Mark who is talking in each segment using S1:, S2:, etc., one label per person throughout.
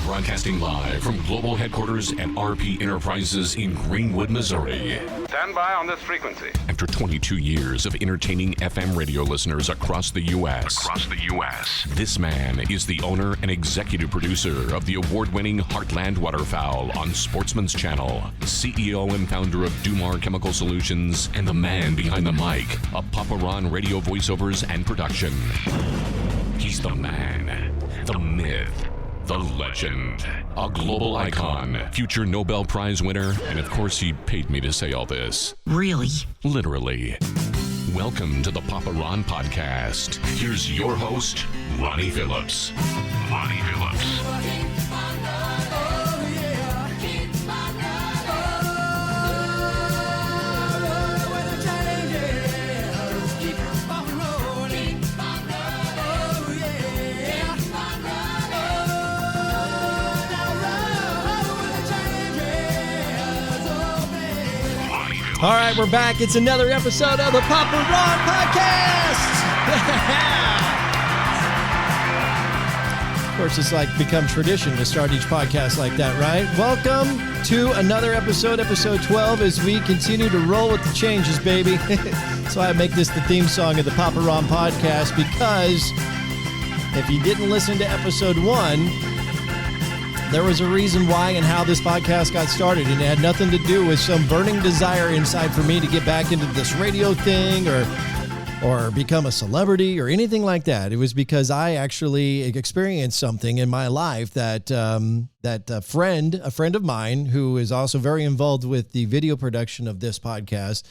S1: Broadcasting live from global headquarters at RP Enterprises in Greenwood, Missouri.
S2: Stand by on this frequency.
S1: After 22 years of entertaining FM radio listeners across the U.S., this man is the owner and executive producer of the award-winning Heartland Waterfowl on Sportsman's Channel, CEO and founder of Dumar Chemical Solutions, and the man behind the mic of Papa Ron Radio voiceovers and production. He's the man, the myth, the legend, a global icon, future Nobel Prize winner, and of course he paid me to say all this.
S3: Really?
S1: Literally. Welcome to the Papa Ron Podcast. Here's your host, Ronnie Phillips. Ronnie Phillips.
S4: All right, we're back. It's another episode of the Papa Ron Podcast. Of course, it's like become tradition to start each podcast like that, right? Welcome to another episode 12, as we continue to roll with the changes, baby. That's why I make this the theme song of the Papa Ron Podcast, because if you didn't listen to episode 1, there was a reason why and how this podcast got started, and it had nothing to do with some burning desire inside for me to get back into this radio thing or become a celebrity or anything like that. It was because I actually experienced something in my life that a friend of mine who is also very involved with the video production of this podcast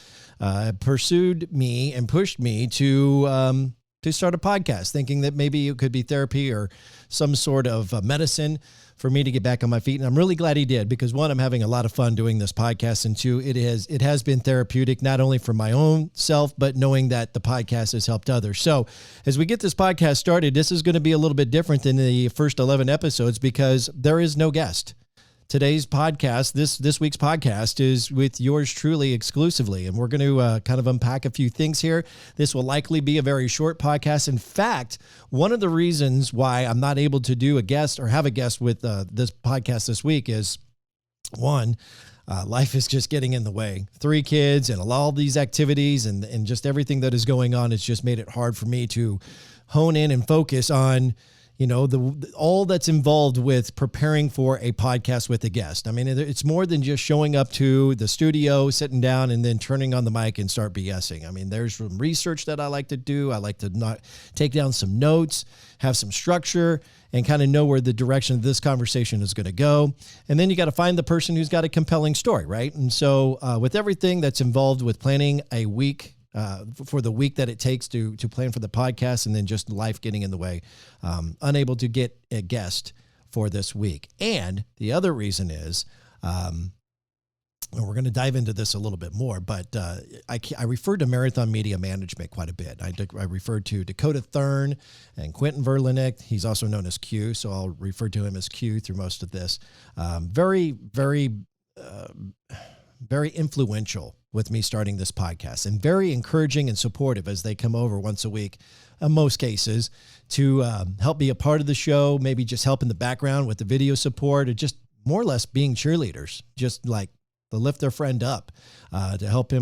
S4: pursued me and pushed me to start a podcast, thinking that maybe it could be therapy or some sort of medicine for me to get back on my feet. And I'm really glad he did, because one, I'm having a lot of fun doing this podcast, and two, it has been therapeutic, not only for my own self, but knowing that the podcast has helped others. So as we get this podcast started, this is going to be a little bit different than the first 11 episodes, because there is no guest. Today's podcast, this week's podcast, is with yours truly exclusively, and we're going to kind of unpack a few things here. This will likely be a very short podcast. In fact, one of the reasons why I'm not able to do a guest or have a guest with this podcast this week is, one, life is just getting in the way. 3 kids and all these activities and just everything that is going on has just made it hard for me to hone in and focus on all that's involved with preparing for a podcast with a guest. I mean, it's more than just showing up to the studio, sitting down, and then turning on the mic and start BSing. I mean, there's some research that I like to do. I like to not take down some notes, have some structure, and kind of know where the direction of this conversation is going to go. And then you got to find the person who's got a compelling story, right? And so with everything that's involved with planning a week, for the week that it takes to plan for the podcast, and then just life getting in the way, unable to get a guest for this week. And the other reason is, and we're going to dive into this a little bit more, but I referred to Marathon Media Management quite a bit. I referred to Dakota Thurn and Quentin Verlanek. He's also known as Q, so I'll refer to him as Q through most of this. Very influential with me starting this podcast, and very encouraging and supportive as they come over once a week, in most cases, to help be a part of the show, maybe just help in the background with the video support, or just more or less being cheerleaders, just like to lift their friend up, to help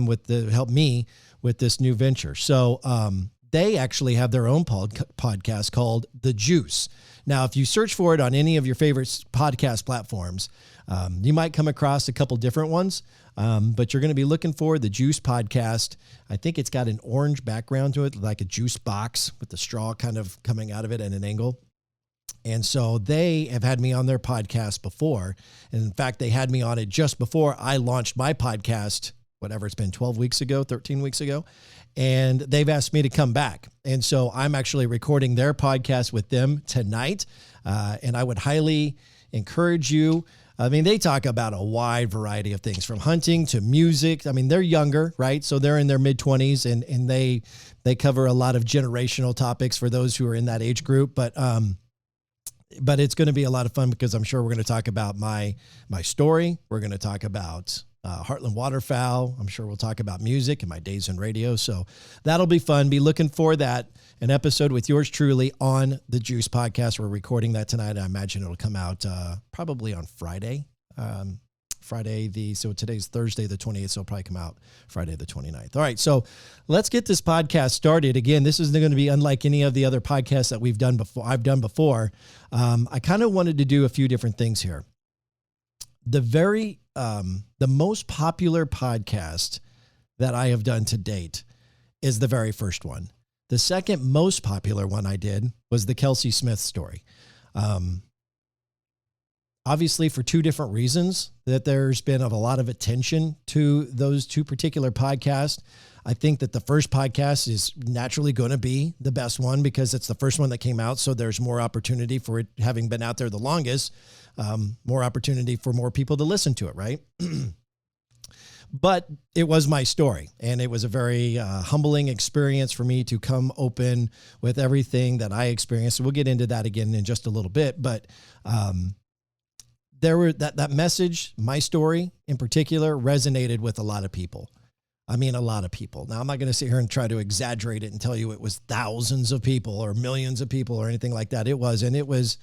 S4: me with this new venture. So they actually have their own podcast called The Juice. Now, if you search for it on any of your favorite podcast platforms, you might come across a couple different ones, but you're going to be looking for The Juice Podcast. I think it's got an orange background to it, like a juice box with the straw kind of coming out of it at an angle. And so they have had me on their podcast before. And in fact, they had me on it just before I launched my podcast, whatever it's been, 13 weeks ago. And they've asked me to come back. And so I'm actually recording their podcast with them tonight. And I would highly encourage you. I mean, they talk about a wide variety of things, from hunting to music. I mean, they're younger, right? So they're in their mid-20s, and they cover a lot of generational topics for those who are in that age group. But it's going to be a lot of fun, because I'm sure we're going to talk about my story. We're going to talk about Heartland Waterfowl. I'm sure we'll talk about music and my days in radio. So that'll be fun. Be looking for that, an episode with yours truly on the Juice podcast. We're recording that tonight. I imagine it'll come out probably on Friday. So today's Thursday, the 28th, so it'll probably come out Friday, the 29th. All right, so let's get this podcast started. Again, this isn't going to be unlike any of the other podcasts that I've done before. I kind of wanted to do a few different things here. The most popular podcast that I have done to date is the very first one. The second most popular one I did was the Kelsey Smith story. Obviously, for two different reasons, that there's been a lot of attention to those two particular podcasts. I think that the first podcast is naturally going to be the best one because it's the first one that came out. So there's more opportunity for it having been out there the longest, more opportunity for more people to listen to it, right? But it was my story, and it was a very humbling experience for me to come open with everything that I experienced. So we'll get into that again in just a little bit, but there were that message, my story in particular, resonated with a lot of people. I mean, a lot of people. Now, I'm not going to sit here and try to exaggerate it and tell you it was thousands of people or millions of people or anything like that. It was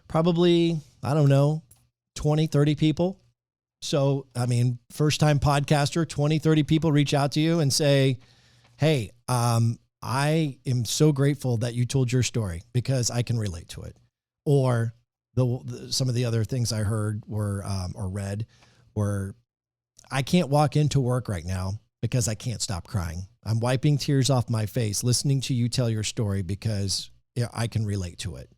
S4: probably, I don't know, 20, 30 people. So, I mean, first time podcaster, 20, 30 people reach out to you and say, hey, I am so grateful that you told your story because I can relate to it. Or some of the other things I heard were, or read were, I can't walk into work right now because I can't stop crying. I'm wiping tears off my face, listening to you tell your story because I can relate to it.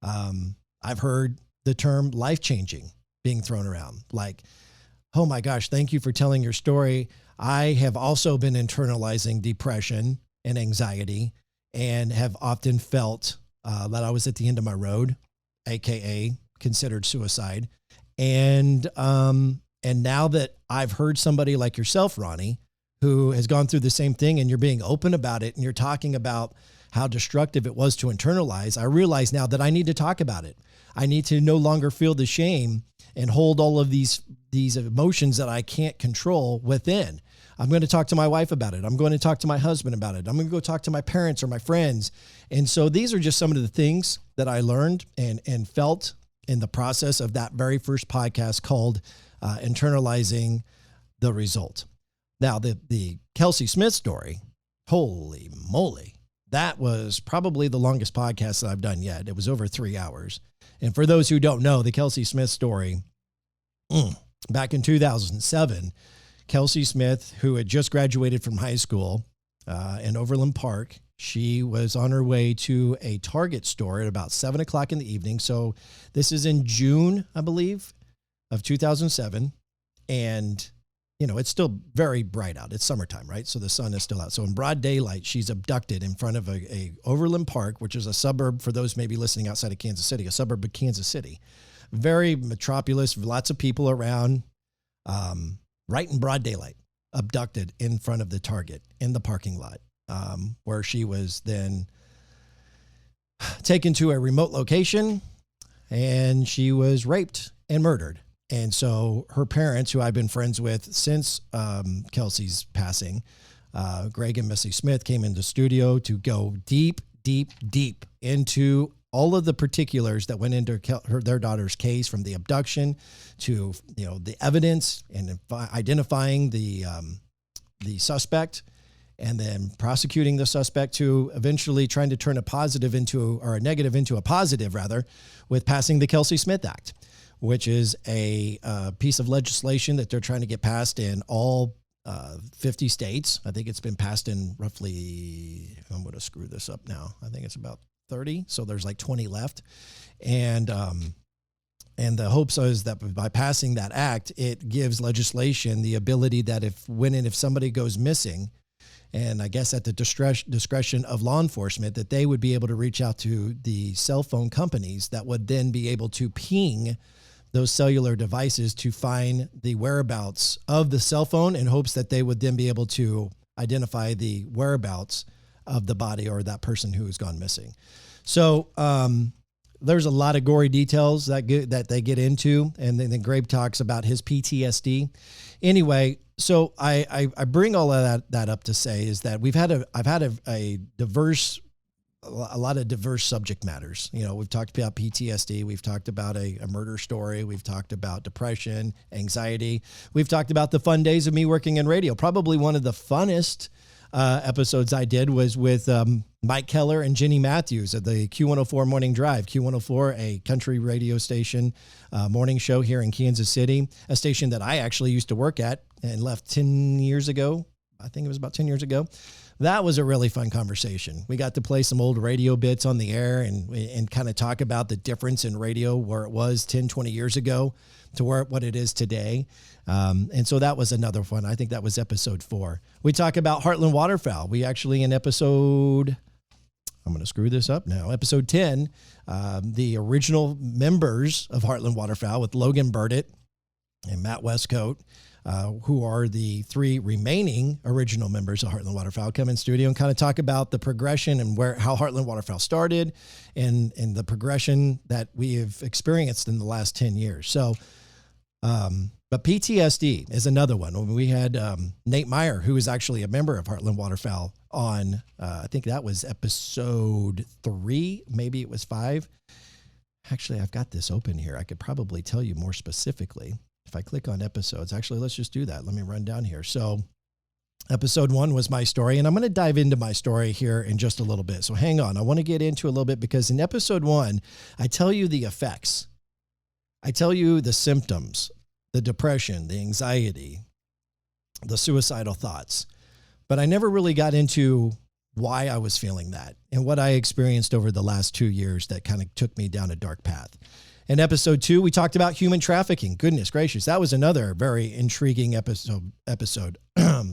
S4: I've heard the term life-changing being thrown around. Like, oh my gosh, thank you for telling your story. I have also been internalizing depression and anxiety and have often felt that I was at the end of my road, AKA considered suicide. And now that I've heard somebody like yourself, Ronnie, who has gone through the same thing, and you're being open about it and you're talking about how destructive it was to internalize, I realize now that I need to talk about it. I need to no longer feel the shame and hold all of these emotions that I can't control within. I'm going to talk to my wife about it. I'm going to talk to my husband about it. I'm going to go talk to my parents or my friends. And so these are just some of the things that I learned and felt in the process of that very first podcast called Internalizing the Result. Now, the Kelsey Smith story, holy moly, that was probably the longest podcast that I've done yet. It was over 3 hours. And for those who don't know, the Kelsey Smith story, back in 2007, Kelsey Smith, who had just graduated from high school in Overland Park, she was on her way to a Target store at about 7 o'clock in the evening. So this is in June, I believe, of 2007. And, you know, it's still very bright out. It's summertime, right? So the sun is still out. So in broad daylight, she's abducted in front of a Overland Park, which is a suburb, for those maybe listening outside of Kansas City, a suburb of Kansas City. Very metropolis, lots of people around, right in broad daylight, abducted in front of the Target in the parking lot, where she was then taken to a remote location and she was raped and murdered. And so her parents, who I've been friends with since Kelsey's passing, Greg and Missy Smith, came into studio to go deep, deep, deep into all of the particulars that went into their daughter's case, from the abduction to, you know, the evidence and identifying the suspect, and then prosecuting the suspect, to eventually trying to turn a positive into, or a negative into a positive rather, with passing the Kelsey Smith Act, which is a piece of legislation that they're trying to get passed in all 50 states. I think it's been passed in roughly, I'm going to screw this up now, I think it's about 30. So there's like 20 left. And the hopes is that by passing that act, it gives legislation the ability that if somebody goes missing, and I guess at the discretion of law enforcement, that they would be able to reach out to the cell phone companies that would then be able to ping those cellular devices to find the whereabouts of the cell phone, in hopes that they would then be able to identify the whereabouts of the body or that person who has gone missing. So there's a lot of gory details that they get into, and then Grape talks about his PTSD. Anyway, so I bring all of that up to say is that I've had a lot of diverse subject matters. You know, we've talked about PTSD. We've talked about a murder story. We've talked about depression, anxiety. We've talked about the fun days of me working in radio. Probably one of the funnest episodes I did was with Mike Keller and Jenny Matthews at the Q104 Morning Drive. Q104, a country radio station morning show here in Kansas City, a station that I actually used to work at and left 10 years ago. I think it was about 10 years ago. That was a really fun conversation. We got to play some old radio bits on the air and kind of talk about the difference in radio where it was 10, 20 years ago to what it is today. And so that was another one. I think that was episode 4. We talk about Heartland Waterfowl. We actually in episode, I'm going to screw this up now, episode 10, the original members of Heartland Waterfowl with Logan Burdett and Matt Westcoat, who are the 3 remaining original members of Heartland Waterfowl, come in studio and kind of talk about the progression and how Heartland Waterfowl started and the progression that we have experienced in the last 10 years. So, but PTSD is another one. We had Nate Meyer, who is actually a member of Heartland Waterfowl on, I think that was episode 3, maybe it was 5. Actually, I've got this open here. I could probably tell you more specifically. If I click on episodes, actually, let's just do that. Let me run down here. So episode 1 was my story, and I'm going to dive into my story here in just a little bit. So hang on. I want to get into a little bit because in episode 1, I tell you the effects. I tell you the symptoms, the depression, the anxiety, the suicidal thoughts. But I never really got into why I was feeling that and what I experienced over the last 2 years that kind of took me down a dark path. In episode 2, we talked about human trafficking. Goodness gracious, that was another very intriguing episode.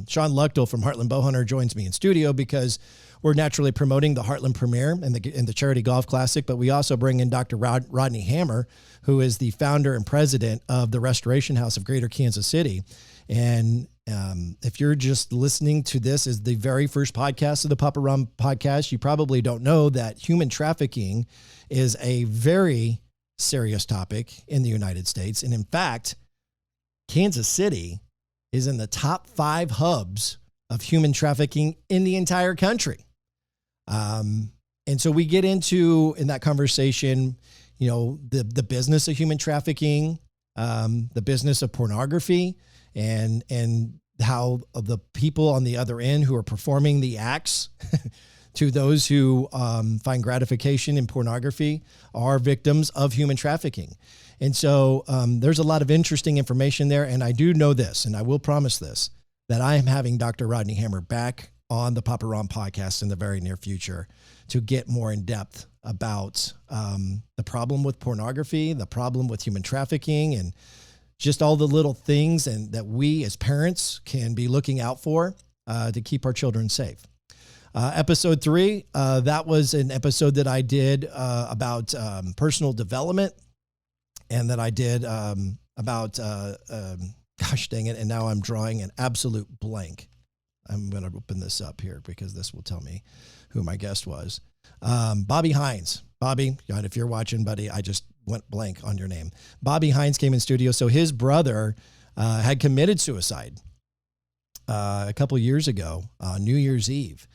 S4: Sean Luchtel from Heartland Bowhunter joins me in studio because we're naturally promoting the Heartland Premiere and the Charity Golf Classic, but we also bring in Dr. Rodney Hammer, who is the founder and president of the Restoration House of Greater Kansas City. And if you're just listening to this as the very first podcast of the Papa Ron podcast, you probably don't know that human trafficking is a very serious topic in the United States. And in fact, Kansas City is in the top 5 hubs of human trafficking in the entire country. And so we get into, in that conversation, you know, the business of human trafficking, the business of pornography, and how the people on the other end who are performing the acts to those who find gratification in pornography are victims of human trafficking. And so there's a lot of interesting information there. And I do know this, and I will promise this, that I am having Dr. Rodney Hammer back on the Papa Ron podcast in the very near future to get more in depth about the problem with pornography, the problem with human trafficking, and just all the little things and that we as parents can be looking out for to keep our children safe. Episode 3, that was an episode that I did about personal development, and that I did about, gosh dang it, and now I'm drawing an absolute blank. I'm going to open this up here because this will tell me who my guest was. Bobby Hines. Bobby, if you're watching, buddy, I just went blank on your name. Bobby Hines came in studio. So his brother had committed suicide a couple years ago on New Year's Eve.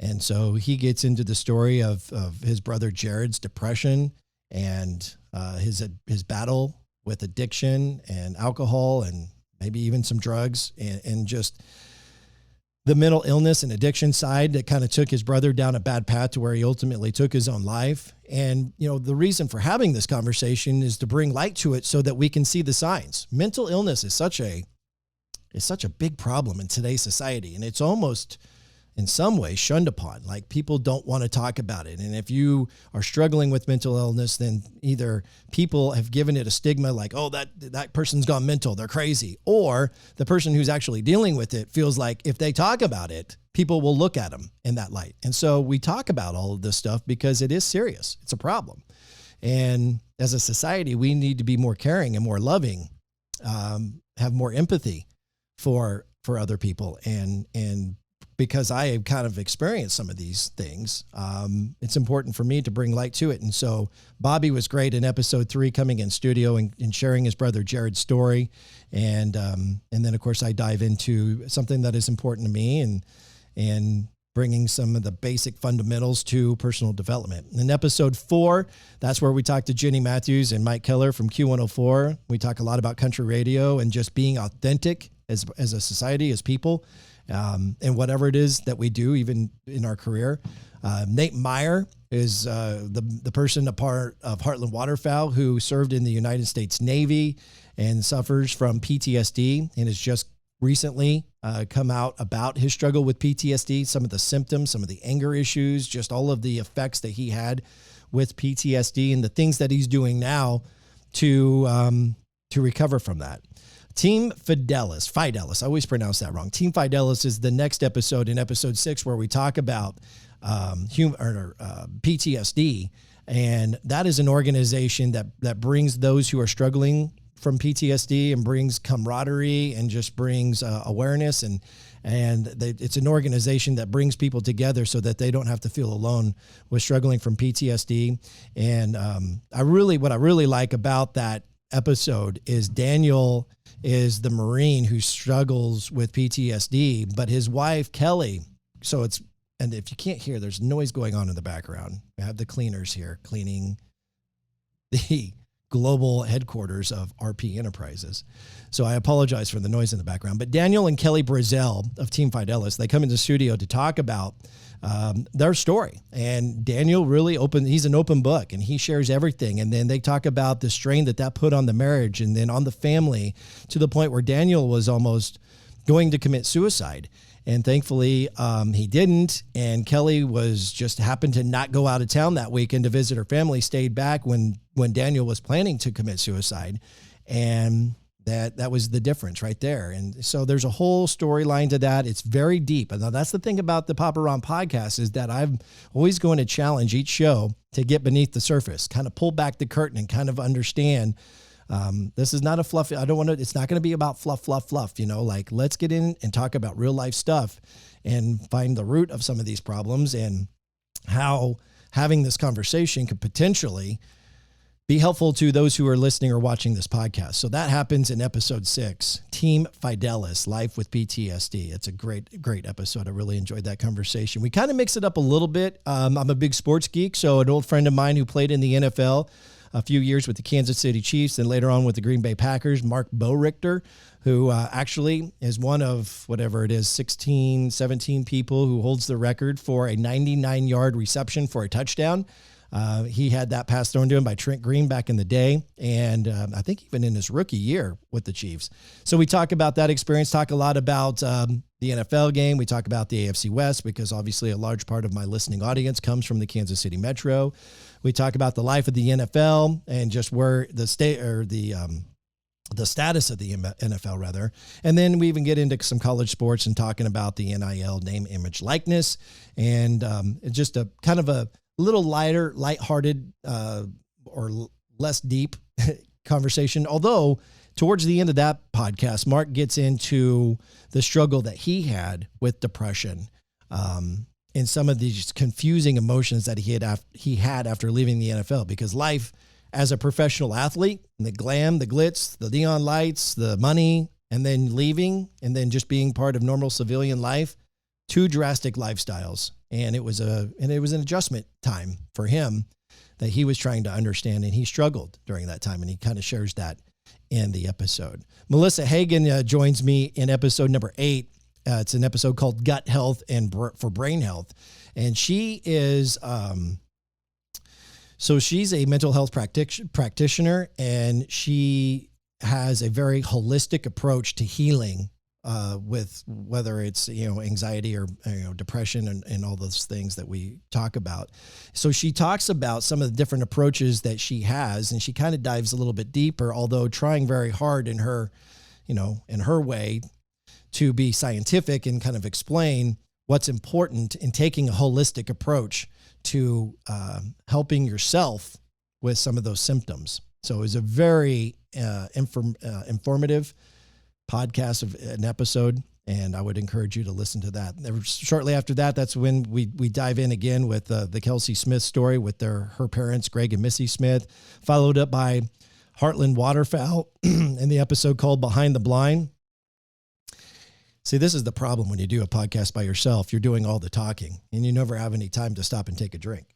S4: And so he gets into the story of his brother Jared's depression and his battle with addiction and alcohol and maybe even some drugs and just the mental illness and addiction side that kind of took his brother down a bad path to where he ultimately took his own life. And, you know, the reason for having this conversation is to bring light to it so that we can see the signs. Mental illness is such a big problem in today's society. And it's almost in some ways shunned upon. Like, people don't want to talk about it. And if you are struggling with mental illness, then either people have given it a stigma like, oh, that person's gone mental, they're crazy. Or the person who's actually dealing with it feels like if they talk about it, people will look at them in that light. And so we talk about all of this stuff because it is serious. It's a problem. And as a society, we need to be more caring and more loving, have more empathy for other people and because I have kind of experienced some of these things, it's important for me to bring light to it. And so Bobby was great in episode 3, coming in studio and sharing his brother Jared's story. And then of course I dive into something that is important to me and bringing some of the basic fundamentals to personal development. In episode 4, that's where we talk to Jenny Matthews and Mike Keller from Q104. We talk a lot about country radio and just being authentic as a society, as people, and whatever it is that we do, even in our career. Nate Meyer is the person, a part of Heartland Waterfowl, who served in the United States Navy and suffers from PTSD and has just recently come out about his struggle with PTSD, some of the symptoms, some of the anger issues, just all of the effects that he had with PTSD and the things that he's doing now to recover from that. Team Fidelis, I always pronounce that wrong. Team Fidelis is the next episode, in episode 6, where we talk about PTSD. And that is an organization that brings those who are struggling from PTSD and brings camaraderie and just brings awareness. And it's an organization that brings people together so that they don't have to feel alone with struggling from PTSD. And what I really like about that episode is Daniel is the Marine who struggles with PTSD, but his wife, Kelly, and if you can't hear, there's noise going on in the background. I have the cleaners here cleaning the global headquarters of RP Enterprises. So I apologize for the noise in the background. But Daniel and Kelly Brazel of Team Fidelis, they come into the studio to talk about their story. And Daniel he's an open book, and he shares everything. And then they talk about the strain that put on the marriage and then on the family, to the point where Daniel was almost going to commit suicide. And thankfully, he didn't. And Kelly happened to not go out of town that weekend to visit her family, stayed back when Daniel was planning to commit suicide. And that was the difference right there. And so there's a whole storyline to that. It's very deep. And that's the thing about the Papa Ron podcast, is that I'm always going to challenge each show to get beneath the surface, kind of pull back the curtain and kind of understand. This is not a fluffy, it's not going to be about fluff. Like, let's get in and talk about real life stuff and find the root of some of these problems and how having this conversation could potentially be helpful to those who are listening or watching this podcast. So that happens in episode 6, Team Fidelis, Life with PTSD. It's a great episode. I really enjoyed that conversation. We kind of mix it up a little bit. I'm a big sports geek. So an old friend of mine who played in the NFL a few years with the Kansas City Chiefs and later on with the Green Bay Packers, Mark Borichter, who actually is one of 16, 17 people who holds the record for a 99-yard reception for a touchdown. He had that pass thrown to him by Trent Green back in the day, and I think even in his rookie year with the Chiefs. So we talk about that experience, talk a lot about the NFL game. We talk about the AFC West, because obviously a large part of my listening audience comes from the Kansas City Metro. We talk about the life of the NFL and just where the state, or the status of the NFL rather. And then we even get into some college sports and talking about the NIL, name, image, likeness, and just a kind of a little lighter, lighthearted, or less deep conversation. Although towards the end of that podcast, Mark gets into the struggle that he had with depression, and some of these confusing emotions that he had after leaving the NFL, because life as a professional athlete, the glam, the glitz, the neon lights, the money, and then leaving, and then just being part of normal civilian life, 2 drastic lifestyles. And it was an adjustment time for him that he was trying to understand, and he struggled during that time, and he kind of shares that in the episode. Melissa Hagan joins me in episode number 8. It's an episode called Gut Health and for Brain Health. And she is, so she's a mental health practitioner, and she has a very holistic approach to healing, with whether it's, anxiety or, depression and all those things that we talk about. So she talks about some of the different approaches that she has, and she kind of dives a little bit deeper, although trying very hard in her way to be scientific and kind of explain what's important in taking a holistic approach to helping yourself with some of those symptoms. So it was a very informative podcast of an episode, And I would encourage you to listen to that. Shortly after that, that's when we dive in again with the Kelsey Smith story with her parents, Greg and Missy Smith, followed up by Heartland Waterfowl in the episode called Behind the Blind. See, this is the problem when you do a podcast by yourself. You're doing all the talking, and you never have any time to stop and take a drink.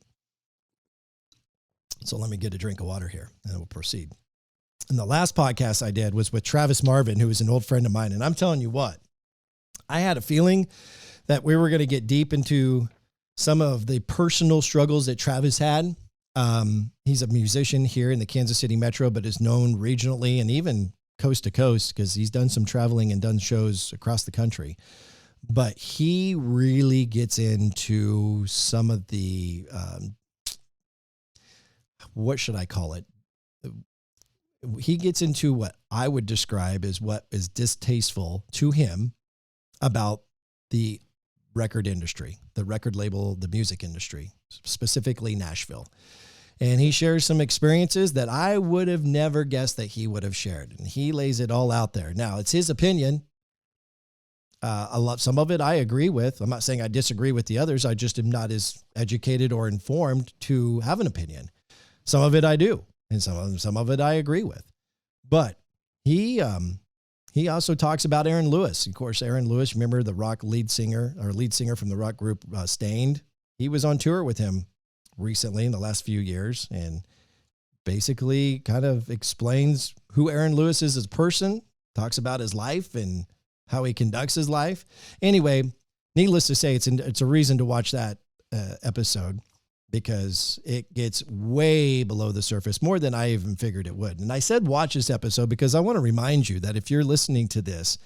S4: So let me get a drink of water here, and we'll proceed. And the last podcast I did was with Travis Marvin, who is an old friend of mine. And I'm telling you what, I had a feeling that we were going to get deep into some of the personal struggles that Travis had. He's a musician here in the Kansas City Metro, but is known regionally and even coast to coast because he's done some traveling and done shows across the country. But he really gets into some of the, what should I call it? He gets into what I would describe as what is distasteful to him about the record industry, the record label, the music industry, specifically Nashville. And he shares some experiences that I would have never guessed that he would have shared. And he lays it all out there. Now, it's his opinion. Some of it I agree with. I'm not saying I disagree with the others. I just am not as educated or informed to have an opinion. Some of it I do. And some of it I agree with. But he also talks about Aaron Lewis. Of course, Aaron Lewis, remember the rock lead singer from the rock group Stained? He was on tour with him recently in the last few years and basically kind of explains who Aaron Lewis is as a person, talks about his life and how he conducts his life. Anyway, needless to say, it's a reason to watch that episode because it gets way below the surface, more than I even figured it would. And I said watch this episode because I want to remind you that if you're listening to this,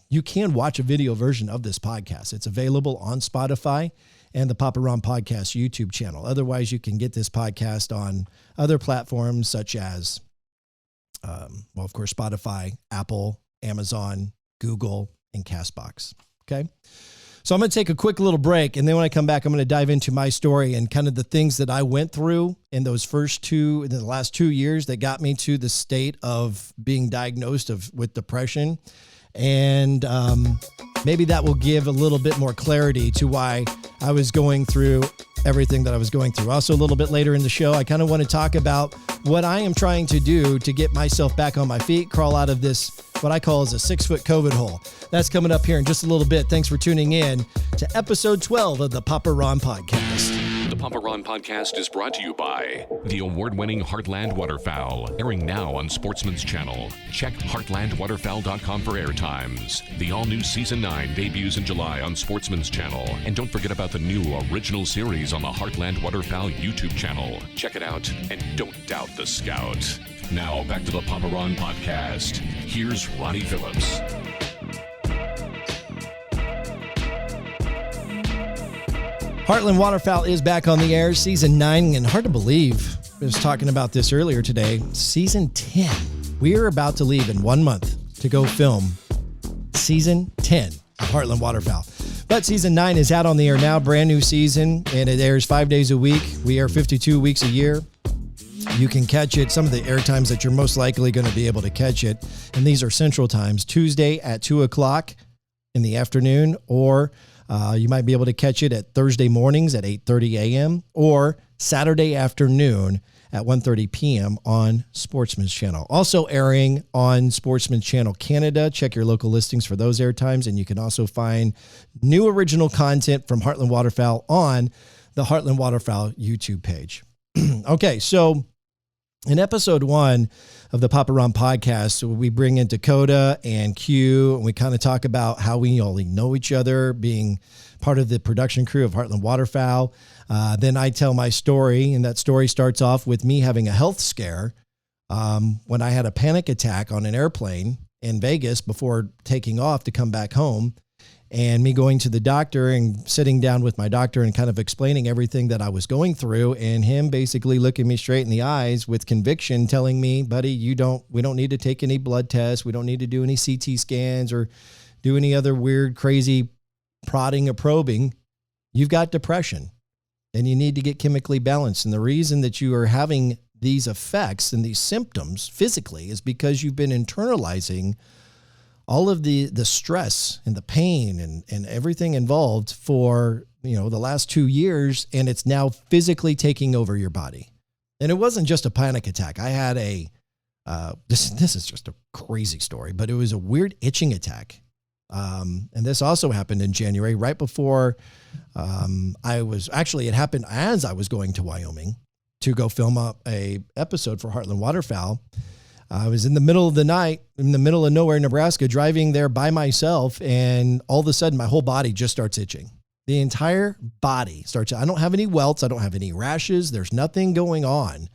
S4: you can watch a video version of this podcast. It's available on Spotify and the Papa Ron Podcast YouTube channel. Otherwise, you can get this podcast on other platforms such as, of course, Spotify, Apple, Amazon, Google, and CastBox. Okay. So I'm going to take a quick little break. And then when I come back, I'm going to dive into my story and kind of the things that I went through in the last 2 years that got me to the state of being diagnosed with depression. And maybe that will give a little bit more clarity to why I was going through everything that I was going through. Also, a little bit later in the show, I kind of want to talk about what I am trying to do to get myself back on my feet, crawl out of this, what I call as a 6-foot COVID hole. That's coming up here in just a little bit. Thanks for tuning in to episode 12 of the Papa Ron Podcast.
S1: The Papa Ron Podcast is brought to you by the award-winning Heartland Waterfowl, airing now on Sportsman's Channel. Check heartlandwaterfowl.com for air times. The all-new Season 9 debuts in July on Sportsman's Channel. And don't forget about the new original series on the Heartland Waterfowl YouTube channel. Check it out and don't doubt the scout. Now, back to the Papa Ron Podcast. Here's Ronnie Phillips.
S4: Heartland Waterfowl is back on the air, Season 9, and hard to believe, I was talking about this earlier today, Season 10. We are about to leave in 1 month to go film Season 10 of Heartland Waterfowl. But Season 9 is out on the air now, brand new season, and it airs 5 days a week. We air 52 weeks a year. You can catch it, some of the air times that you're most likely going to be able to catch it, and these are Central Times, Tuesday at 2 o'clock in the afternoon, or you might be able to catch it at Thursday mornings at 8:30 a.m. or Saturday afternoon at 1:30 p.m. on Sportsman's Channel. Also airing on Sportsman's Channel Canada. Check your local listings for those airtimes, and you can also find new original content from Heartland Waterfowl on the Heartland Waterfowl YouTube page. Okay, so in episode 1 of the Papa Ron Podcast, we bring in Dakota and Q, and we kind of talk about how we only know each other, being part of the production crew of Heartland Waterfowl. Then I tell my story, and that story starts off with me having a health scare when I had a panic attack on an airplane in Vegas before taking off to come back home. And me going to the doctor and sitting down with my doctor and kind of explaining everything that I was going through, and him basically looking me straight in the eyes with conviction, telling me, buddy, we don't need to take any blood tests. We don't need to do any CT scans or do any other weird, crazy prodding or probing. You've got depression and you need to get chemically balanced. And the reason that you are having these effects and these symptoms physically is because you've been internalizing all of the stress and the pain and everything involved for, the last 2 years, and it's now physically taking over your body. And it wasn't just a panic attack. I had this is just a crazy story, but it was a weird itching attack. And this also happened in January, right before it happened as I was going to Wyoming to go film up a episode for Heartland Waterfowl. I was in the middle of the night, in the middle of nowhere, Nebraska, driving there by myself. And all of a sudden my whole body just starts itching. The entire body starts. I don't have any welts. I don't have any rashes. There's nothing going on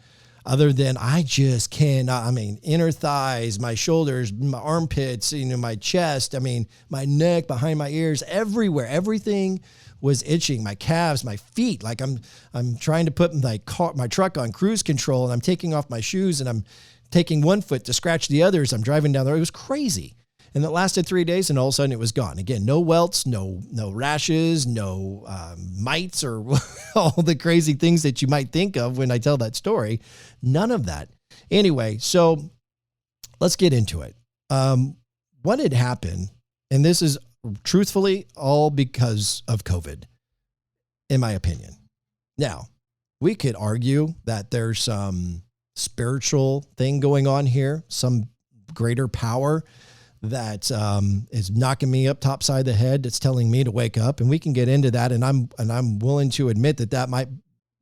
S4: other than I just cannot, inner thighs, my shoulders, my armpits, my chest, my neck, behind my ears, everywhere. Everything was itching. My calves, my feet, like I'm trying to put my truck on cruise control, and I'm taking off my shoes, and I'm taking one foot to scratch the other as I'm driving down the road. It was crazy. And it lasted 3 days, and all of a sudden it was gone. Again, no welts, no rashes, no mites, or all the crazy things that you might think of when I tell that story. None of that. Anyway, so let's get into it. What had happened, and this is truthfully all because of COVID, in my opinion. Now, we could argue that there's some spiritual thing going on here, some greater power that is knocking me up topside the head. That's telling me to wake up, and we can get into that. And I'm willing to admit that might,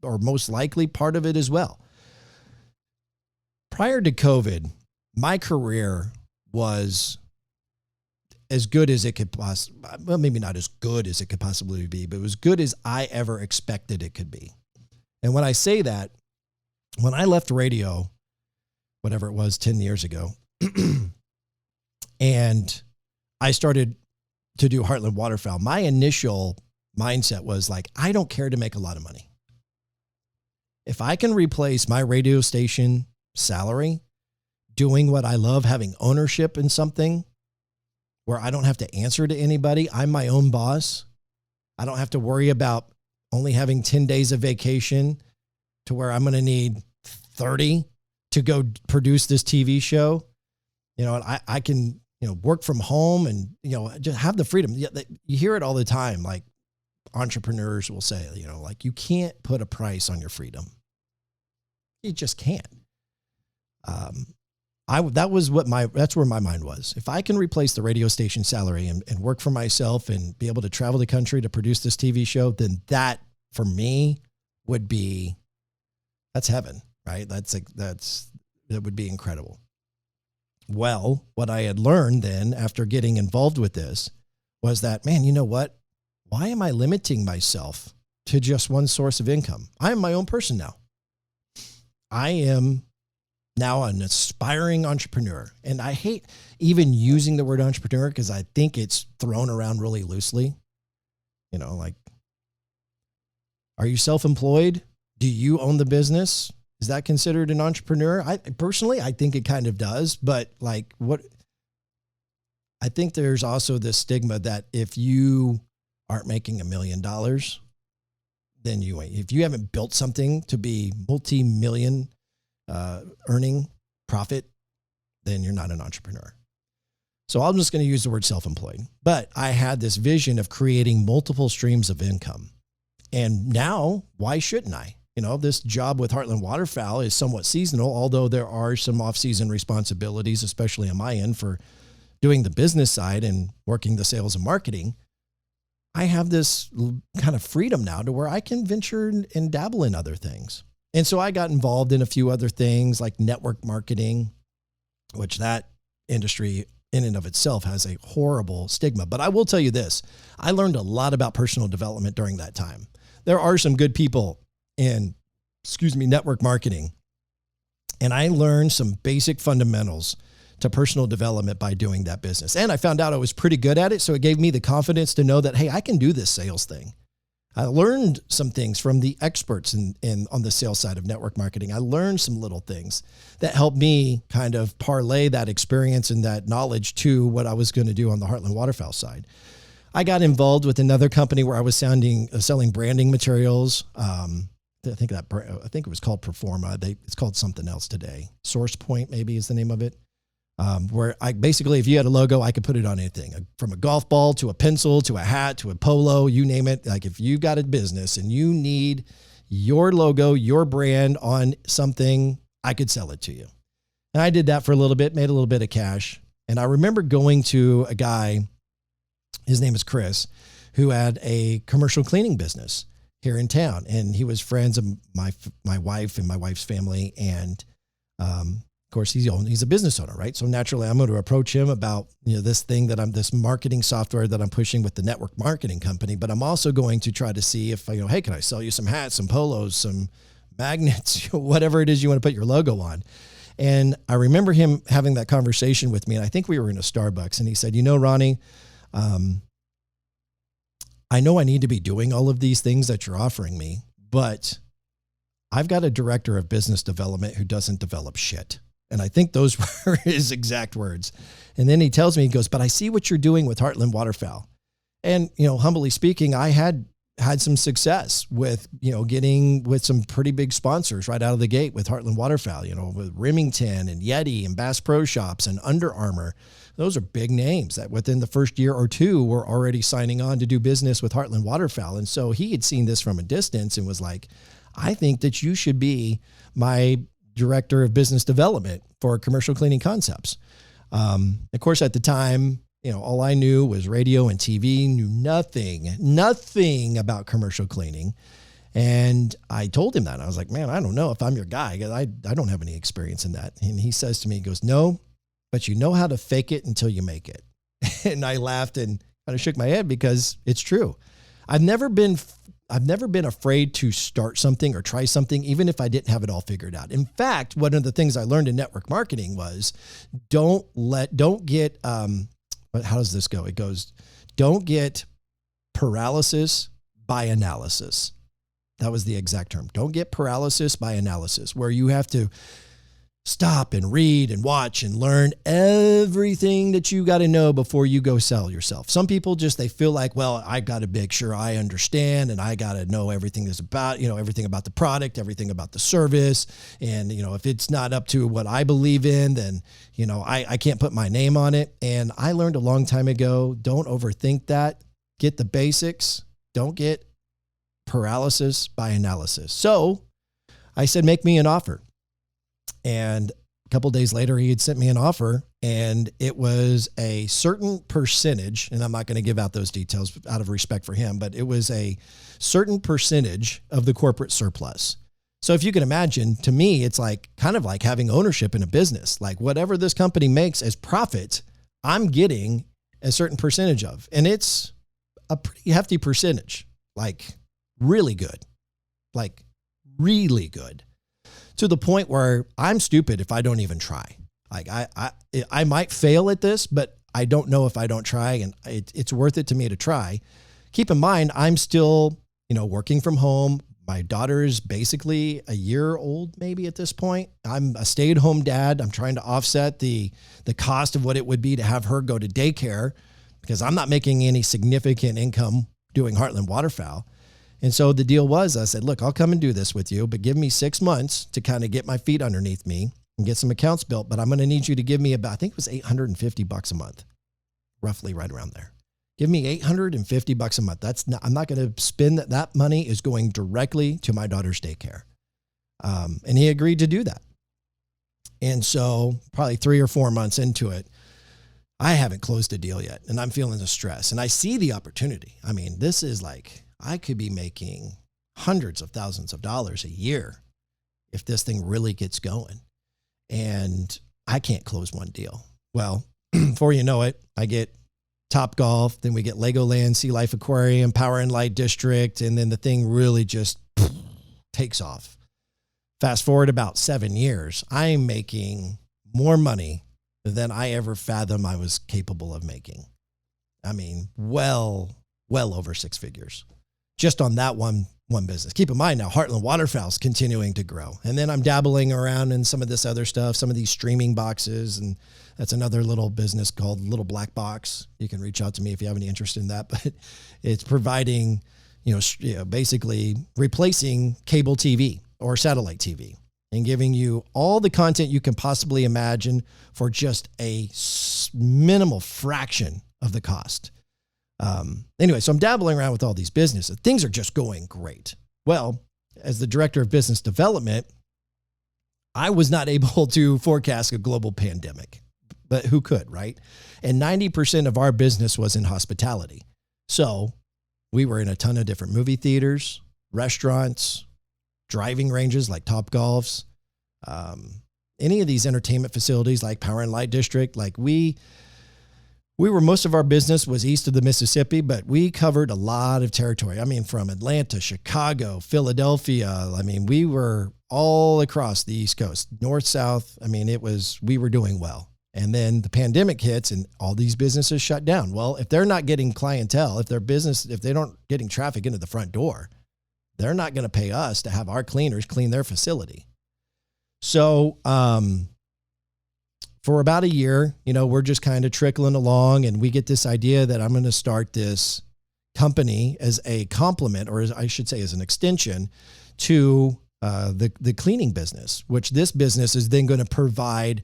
S4: or most likely, part of it as well. Prior to COVID, my career was as good as it could possibly, well, maybe not as good as it could possibly be, but it was good as I ever expected it could be. And when I say that, when I left radio, whatever it was, 10 years ago, and I started to do Heartland Waterfowl, my initial mindset was like, I don't care to make a lot of money. If I can replace my radio station salary doing what I love, having ownership in something where I don't have to answer to anybody, I'm my own boss. I don't have to worry about only having 10 days of vacation to where I'm going to need 30 to go produce this TV show. I can, work from home and, just have the freedom. You hear it all the time. Like entrepreneurs will say, like you can't put a price on your freedom. You just can't. That's where my mind was. If I can replace the radio station salary and work for myself and be able to travel the country to produce this TV show, then that for me that's heaven, right? That would be incredible. Well, what I had learned then after getting involved with this was that, man, you know what? Why am I limiting myself to just one source of income? I am my own person now. I am now an aspiring entrepreneur. And I hate even using the word entrepreneur because I think it's thrown around really loosely. Like, are you self-employed? Do you own the business? Is that considered an entrepreneur? I think it kind of does, but I think there's also this stigma that if you aren't making $1 million, then you ain't. If you haven't built something to be multi-million earning profit, then you're not an entrepreneur. So I'm just going to use the word self-employed, but I had this vision of creating multiple streams of income. And now, why shouldn't I? This job with Heartland Waterfowl is somewhat seasonal, although there are some off-season responsibilities, especially on my end for doing the business side and working the sales and marketing. I have this kind of freedom now to where I can venture and dabble in other things. And so I got involved in a few other things like network marketing, which that industry in and of itself has a horrible stigma. But I will tell you this, I learned a lot about personal development during that time. There are some good people in, network marketing. And I learned some basic fundamentals to personal development by doing that business. And I found out I was pretty good at it. So it gave me the confidence to know that, hey, I can do this sales thing. I learned some things from the experts in on the sales side of network marketing. I learned some little things that helped me kind of parlay that experience and that knowledge to what I was going to do on the Heartland Waterfowl side. I got involved with another company where I was selling branding materials. I think it was called Performa. It's called something else today. SourcePoint maybe is the name of it. where I basically, if you had a logo, I could put it on anything, from a golf ball to a pencil to a hat to a polo, you name it. Like if you got a business and you need your logo, your brand on something, I could sell it to you. And I did that for a little bit, made a little bit of cash. And I remember going to a guy, his name is Chris, who had a commercial cleaning business here in town. And he was friends of my wife and my wife's family. And, of course, he's a business owner, right? So naturally I'm going to approach him about, this thing this marketing software that I'm pushing with the network marketing company. But I'm also going to try to see if, hey, can I sell you some hats, some polos, some magnets, whatever it is you want to put your logo on. And I remember him having that conversation with me, and I think we were in a Starbucks, and he said, Ronnie, I know I need to be doing all of these things that you're offering me, but I've got a director of business development who doesn't develop shit. And I think those were his exact words. And then he tells me, he goes, but I see what you're doing with Heartland Waterfowl. And, humbly speaking, I had some success with, getting with some pretty big sponsors right out of the gate with Heartland Waterfowl, with Remington and Yeti and Bass Pro Shops and Under Armour. Those are big names that within the first year or two were already signing on to do business with Heartland Waterfowl. And so he had seen this from a distance and was like, I think that you should be my director of business development for Commercial Cleaning Concepts. Of course, at the time, all I knew was radio and TV, knew nothing about commercial cleaning. And I told him that. I was like, man, I don't know if I'm your guy, because I don't have any experience in that. And he says to me, he goes, no, but you know how to fake it until you make it. And I laughed and kind of shook my head, because it's true. I've never been afraid to start something or try something, even if I didn't have it all figured out. In fact, one of the things I learned in network marketing was don't get, how does this go? It goes, don't get paralysis by analysis. That was the exact term. Don't get paralysis by analysis, where you have to stop and read and watch and learn everything that you got to know before you go sell yourself. Some people they feel like, well, I got to make sure I understand, and I got to know everything that's about, everything about the product, everything about the service. And, if it's not up to what I believe in, then, I can't put my name on it. And I learned a long time ago, don't overthink that. Get the basics. Don't get paralysis by analysis. So I said, make me an offer. And a couple of days later, he had sent me an offer, and it was a certain percentage, and I'm not going to give out those details out of respect for him, but it was a certain percentage of the corporate surplus. So if you can imagine, to me, it's kind of like having ownership in a business. Like whatever this company makes as profit, I'm getting a certain percentage of, and it's a pretty hefty percentage, really good, really good. To the point where I'm stupid if I don't even try. I might fail at this, but I don't know if I don't try, and it's worth it to me to try. Keep in mind, I'm still, working from home. My daughter is basically a year old, maybe at this point. I'm a stay-at-home dad. I'm trying to offset the cost of what it would be to have her go to daycare, because I'm not making any significant income doing Heartland Waterfowl. And so the deal was, I said, look, I'll come and do this with you, but give me 6 months to kind of get my feet underneath me and get some accounts built. But I'm going to need you to give me about, I think it was $850 a month, roughly right around there. Give me $850 a month. I'm not going to spend that. That money is going directly to my daughter's daycare. And he agreed to do that. And so probably 3 or 4 months into it, I haven't closed a deal yet, and I'm feeling the stress, and I see the opportunity. I mean, this is I could be making hundreds of thousands of dollars a year if this thing really gets going, and I can't close one deal. Well, before you know it, I get Top Golf, then we get Legoland, Sea Life Aquarium, Power and Light District, and then the thing really just takes off. Fast forward about 7 years, I'm making more money than I ever fathomed I was capable of making. I mean, well over 6 figures. Just on that one business. Keep in mind now, Heartland Waterfowl is continuing to grow. And then I'm dabbling around in some of this other stuff, some of these streaming boxes. And that's another little business called Little Black Box. You can reach out to me if you have any interest in that. But it's providing, basically replacing cable TV or satellite TV. and giving you all the content you can possibly imagine for just a minimal fraction of the cost. Anyway, so I'm dabbling around with all these businesses. Things are just going great. Well, as the director of business development, I was not able to forecast a global pandemic, but who could, right? And 90% of our business was in hospitality. So we were in a ton of different movie theaters, restaurants, driving ranges like Topgolfs, any of these entertainment facilities like Power and Light District. Like we were, most of our business was east of the Mississippi, but we covered a lot of territory. I mean, from Atlanta, Chicago, Philadelphia. I mean, we were all across the East Coast, north, south. I mean, we were doing well. And then the pandemic hits and all these businesses shut down. Well, if they're not getting clientele, if they don't getting traffic into the front door, they're not going to pay us to have our cleaners clean their facility. So, for about a year, we're just kind of trickling along, and we get this idea that I'm going to start this company as a complement, or as I should say, as an extension to the cleaning business, which this business is then going to provide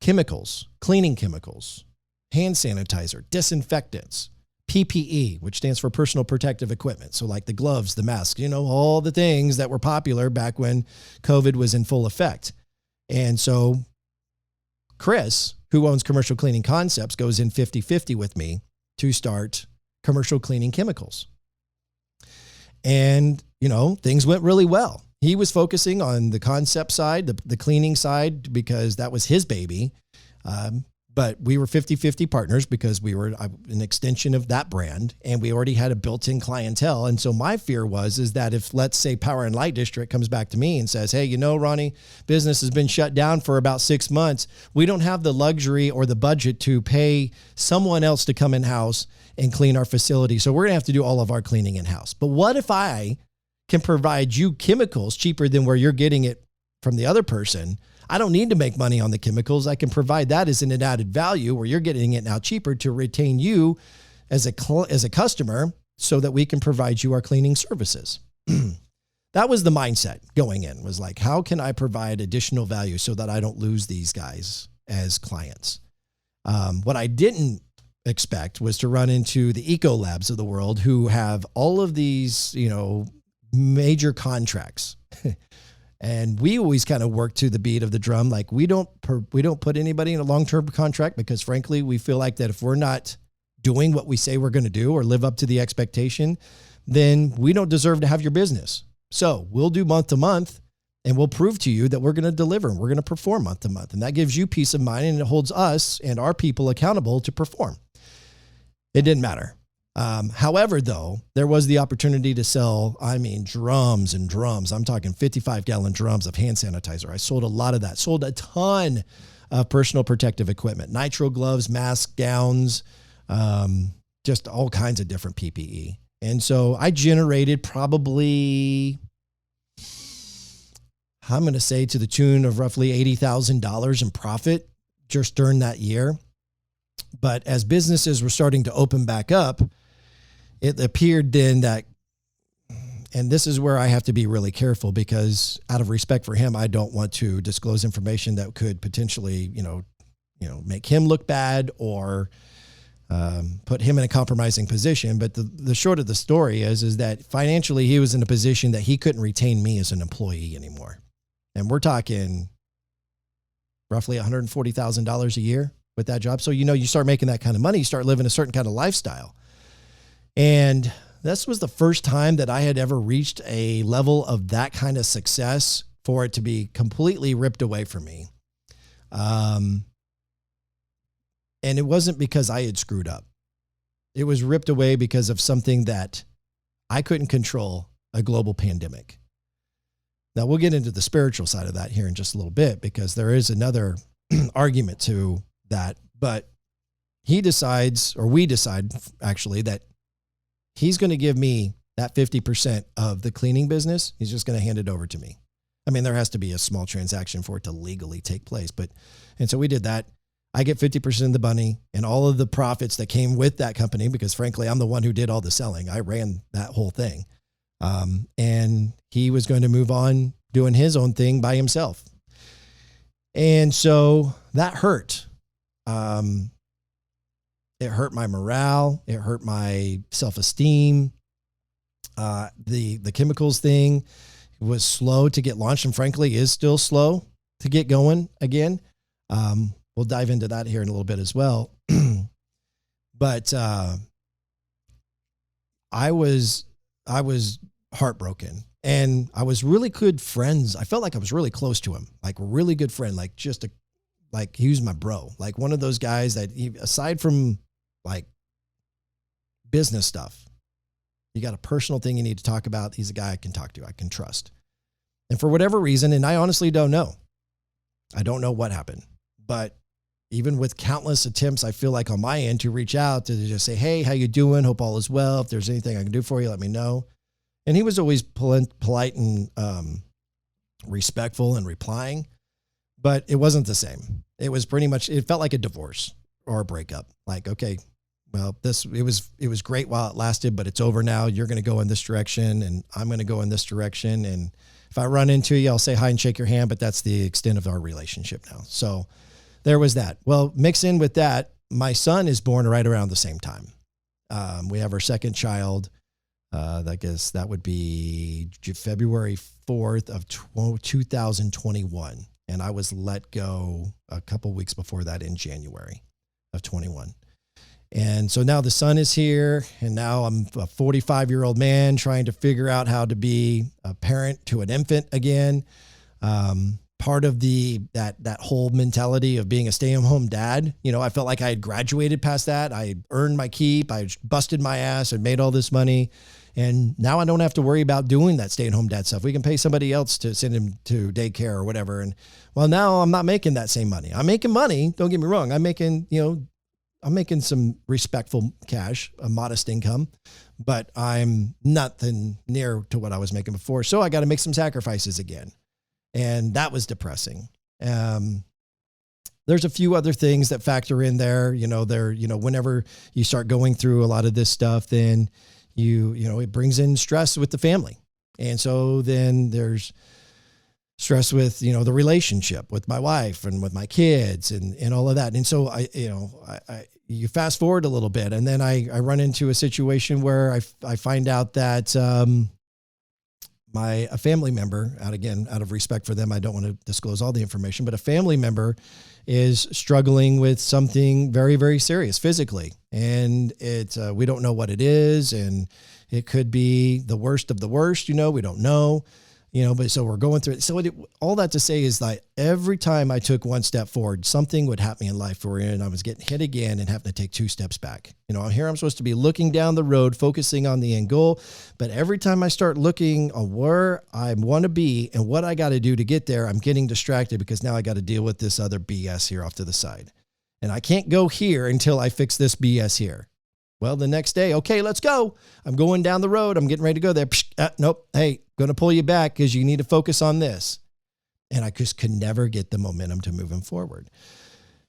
S4: chemicals, cleaning chemicals, hand sanitizer, disinfectants, PPE, which stands for personal protective equipment. So like the gloves, the masks, all the things that were popular back when COVID was in full effect. And so Chris, who owns Commercial Cleaning Concepts, goes in 50-50 with me to start Commercial Cleaning Chemicals. And, things went really well. He was focusing on the concept side, the cleaning side, because that was his baby. But we were 50-50 partners because we were an extension of that brand, and we already had a built-in clientele. And so my fear is that if, let's say, Power and Light District comes back to me and says, hey, Ronnie, business has been shut down for about 6 months. We don't have the luxury or the budget to pay someone else to come in-house and clean our facility. So we're going to have to do all of our cleaning in-house. But what if I can provide you chemicals cheaper than where you're getting it from the other person? I don't need to make money on the chemicals. I can provide that as an added value where you're getting it now cheaper to retain you as a customer so that we can provide you our cleaning services. That was the mindset going in, was like, how can I provide additional value so that I don't lose these guys as clients? What I didn't expect was to run into the Eco Labs of the world who have all of these, major contracts. And we always kind of work to the beat of the drum. Like we don't put anybody in a long-term contract because frankly, we feel like that if we're not doing what we say we're going to do or live up to the expectation, then we don't deserve to have your business. So we'll do month to month and we'll prove to you that we're going to deliver and we're going to perform month to month. And that gives you peace of mind and it holds us and our people accountable to perform. It didn't matter. However, though, there was the opportunity to sell, drums and drums. I'm talking 55-gallon drums of hand sanitizer. I sold a lot of that. Sold a ton of personal protective equipment, nitrile gloves, masks, gowns, just all kinds of different PPE. And so I generated probably, I'm going to say to the tune of roughly $80,000 in profit just during that year. But as businesses were starting to open back up, it appeared then that, and this is where I have to be really careful because out of respect for him, I don't want to disclose information that could potentially, make him look bad or put him in a compromising position. But the short of the story is that financially he was in a position that he couldn't retain me as an employee anymore. And we're talking roughly $140,000 a year with that job. So, you start making that kind of money, you start living a certain kind of lifestyle. And this was the first time that I had ever reached a level of that kind of success for it to be completely ripped away from me. And it wasn't because I had screwed up. It was ripped away because of something that I couldn't control, a global pandemic. Now we'll get into the spiritual side of that here in just a little bit, because there is another argument to that, but he decides, or we decide actually, that he's going to give me that 50% of the cleaning business. He's just going to hand it over to me. There has to be a small transaction for it to legally take place, and so we did that. I get 50% of the money and all of the profits that came with that company, because frankly, I'm the one who did all the selling. I ran that whole thing. And he was going to move on doing his own thing by himself. And so that hurt. It hurt my morale. It hurt my self-esteem. The chemicals thing was slow to get launched, and frankly is still slow to get going again. We'll dive into that here in a little bit as well. But I was heartbroken, and I was really good friends. I felt like I was really close to him, like a really good friend, like he was my bro, like one of those guys that aside from like business stuff, you got a personal thing you need to talk about. He's a guy I can talk to, I can trust. And for whatever reason, and I honestly don't know, I don't know what happened, but even with countless attempts, I feel like on my end to reach out to just say, hey, how you doing? Hope all is well. If there's anything I can do for you, let me know. And he was always polite and respectful and replying, but it wasn't the same. It was pretty much, it felt like a divorce or a breakup. Like, okay, well, it was great while it lasted, but it's over now. You're going to go in this direction and I'm going to go in this direction. And if I run into you, I'll say hi and shake your hand, but that's the extent of our relationship now. So there was that. Well, mix in with that, my son is born right around the same time. We have our second child. I guess that would be February 4th of 2021. And I was let go a couple weeks before that in January of 21. And so now the son is here, and now I'm a 45-year-old man trying to figure out how to be a parent to an infant again. Part of that whole mentality of being a stay-at-home dad, I felt like I had graduated past that. I had earned my keep. I busted my ass and made all this money. And now I don't have to worry about doing that stay-at-home dad stuff. We can pay somebody else to send him to daycare or whatever. And well, now I'm not making that same money. I'm making money. Don't get me wrong. I'm making some respectful cash, a modest income, but I'm nothing near to what I was making before. So I got to make some sacrifices again. And that was depressing. There's a few other things that factor in there. Whenever you start going through a lot of this stuff, then it brings in stress with the family. And so then there's stress with, the relationship with my wife and with my kids and all of that. And so you fast forward a little bit, and then I run into a situation where I find out that, a family member, out of respect for them, I don't want to disclose all the information, but a family member is struggling with something very, very serious physically. And we don't know what it is. And it could be the worst of the worst, we don't know, but so we're going through it. So all that to say is that every time I took one step forward, something would happen in life and I was getting hit again and having to take two steps back. Here I'm supposed to be looking down the road, focusing on the end goal. But every time I start looking on where I want to be and what I got to do to get there, I'm getting distracted because now I got to deal with this other BS here off to the side. And I can't go here until I fix this BS here. Well, the next day, okay, let's go. I'm going down the road. I'm getting ready to go there. Nope. Hey, going to pull you back because you need to focus on this. And I just could never get the momentum to moving forward.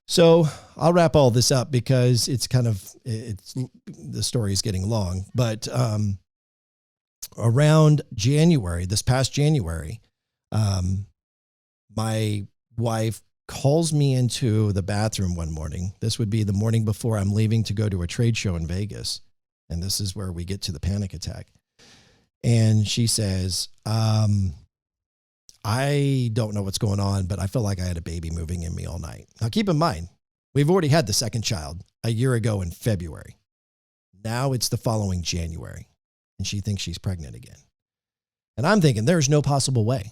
S4: So I'll wrap all this up because the story is getting long. But around January, this past January, my wife calls me into the bathroom one morning. This would be the morning before I'm leaving to go to a trade show in Vegas. And this is where we get to the panic attack. And she says, I don't know what's going on, but I feel like I had a baby moving in me all night. Now, keep in mind, we've already had the second child a year ago in February. Now it's the following January, and she thinks she's pregnant again. And I'm thinking there's no possible way.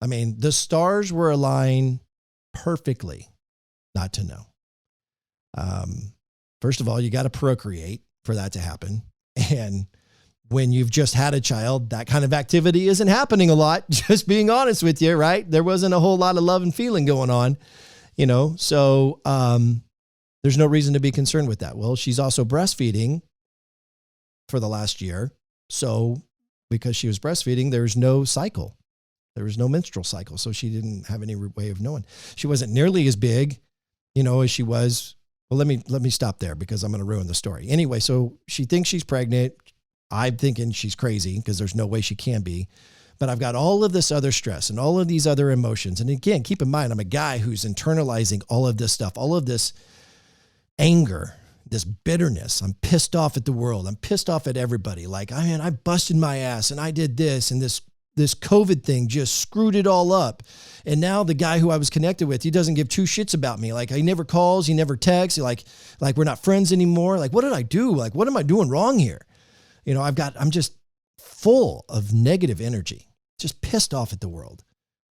S4: I mean, the stars were aligned perfectly not to know. First of all, you got to procreate for that to happen. And when you've just had a child, that kind of activity isn't happening a lot, just being honest with you, right? There wasn't a whole lot of love and feeling going on, so there's no reason to be concerned with that. Well, she's also breastfeeding for the last year. So because she was breastfeeding, there's no cycle. There was no menstrual cycle. So she didn't have any way of knowing. She wasn't nearly as big, as she was. Well, let me stop there because I'm going to ruin the story. Anyway, so she thinks she's pregnant. I'm thinking she's crazy because there's no way she can be. but I've got all of this other stress and all of these other emotions. And again, keep in mind, I'm a guy who's internalizing all of this stuff, all of this anger, this bitterness. I'm pissed off at the world. I'm pissed off at everybody. Like, I busted my ass and I did this, and this COVID thing just screwed it all up. And now the guy who I was connected with, he doesn't give two shits about me. Like, he never calls, he never texts. Like we're not friends anymore. Like, what did I do? Like, what am I doing wrong here? You know, I'm just full of negative energy, just pissed off at the world.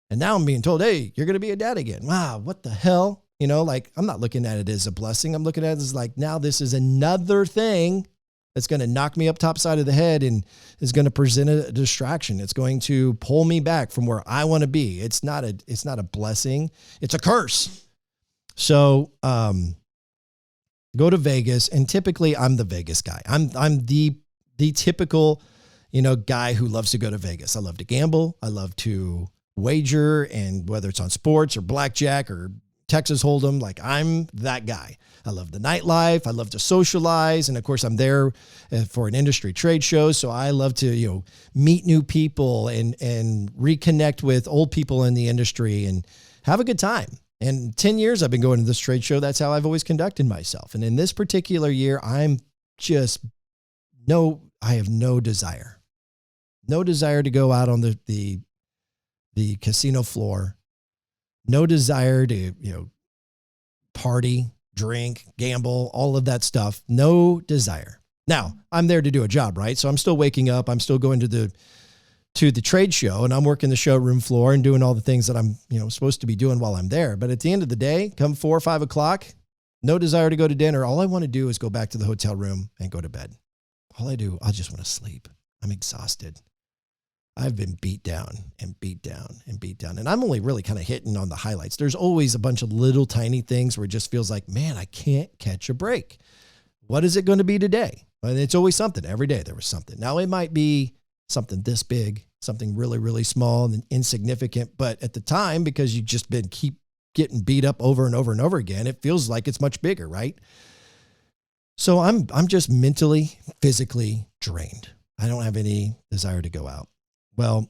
S4: And now I'm being told, hey, you're going to be a dad again. Wow, what the hell? You know, like, I'm not looking at it as a blessing. I'm looking at it as like, now this is another thing that's going to knock me up topside of the head and is going to present a distraction. It's going to pull me back from where I want to be. It's not a blessing. It's a curse. So, go to Vegas, and typically I'm the Vegas guy. I'm the typical, guy who loves to go to Vegas. I love to gamble. I love to wager, and whether it's on sports or blackjack or Texas Hold'em, like, I'm that guy. I love the nightlife. I love to socialize. And of course, I'm there for an industry trade show. So I love to, meet new people and reconnect with old people in the industry and have a good time. And 10 years I've been going to this trade show. That's how I've always conducted myself. And in this particular year, I have no desire to go out on the casino floor. No desire to, party, drink, gamble, all of that stuff. No desire. Now, I'm there to do a job, right? So I'm still waking up. I'm still going to the trade show, and I'm working the showroom floor and doing all the things that I'm, supposed to be doing while I'm there. But at the end of the day, come 4 or 5 o'clock, no desire to go to dinner. All I want to do is go back to the hotel room and go to bed. I just want to sleep. I'm exhausted. I've been beat down and beat down and beat down. And I'm only really kind of hitting on the highlights. There's always a bunch of little tiny things where it just feels like, man, I can't catch a break. What is it going to be today? And it's always something. Every day there was something. Now it might be something this big, something really, really small and insignificant. But at the time, because you just keep getting beat up over and over and over again, it feels like it's much bigger, right? So I'm just mentally, physically drained. I don't have any desire to go out. Well,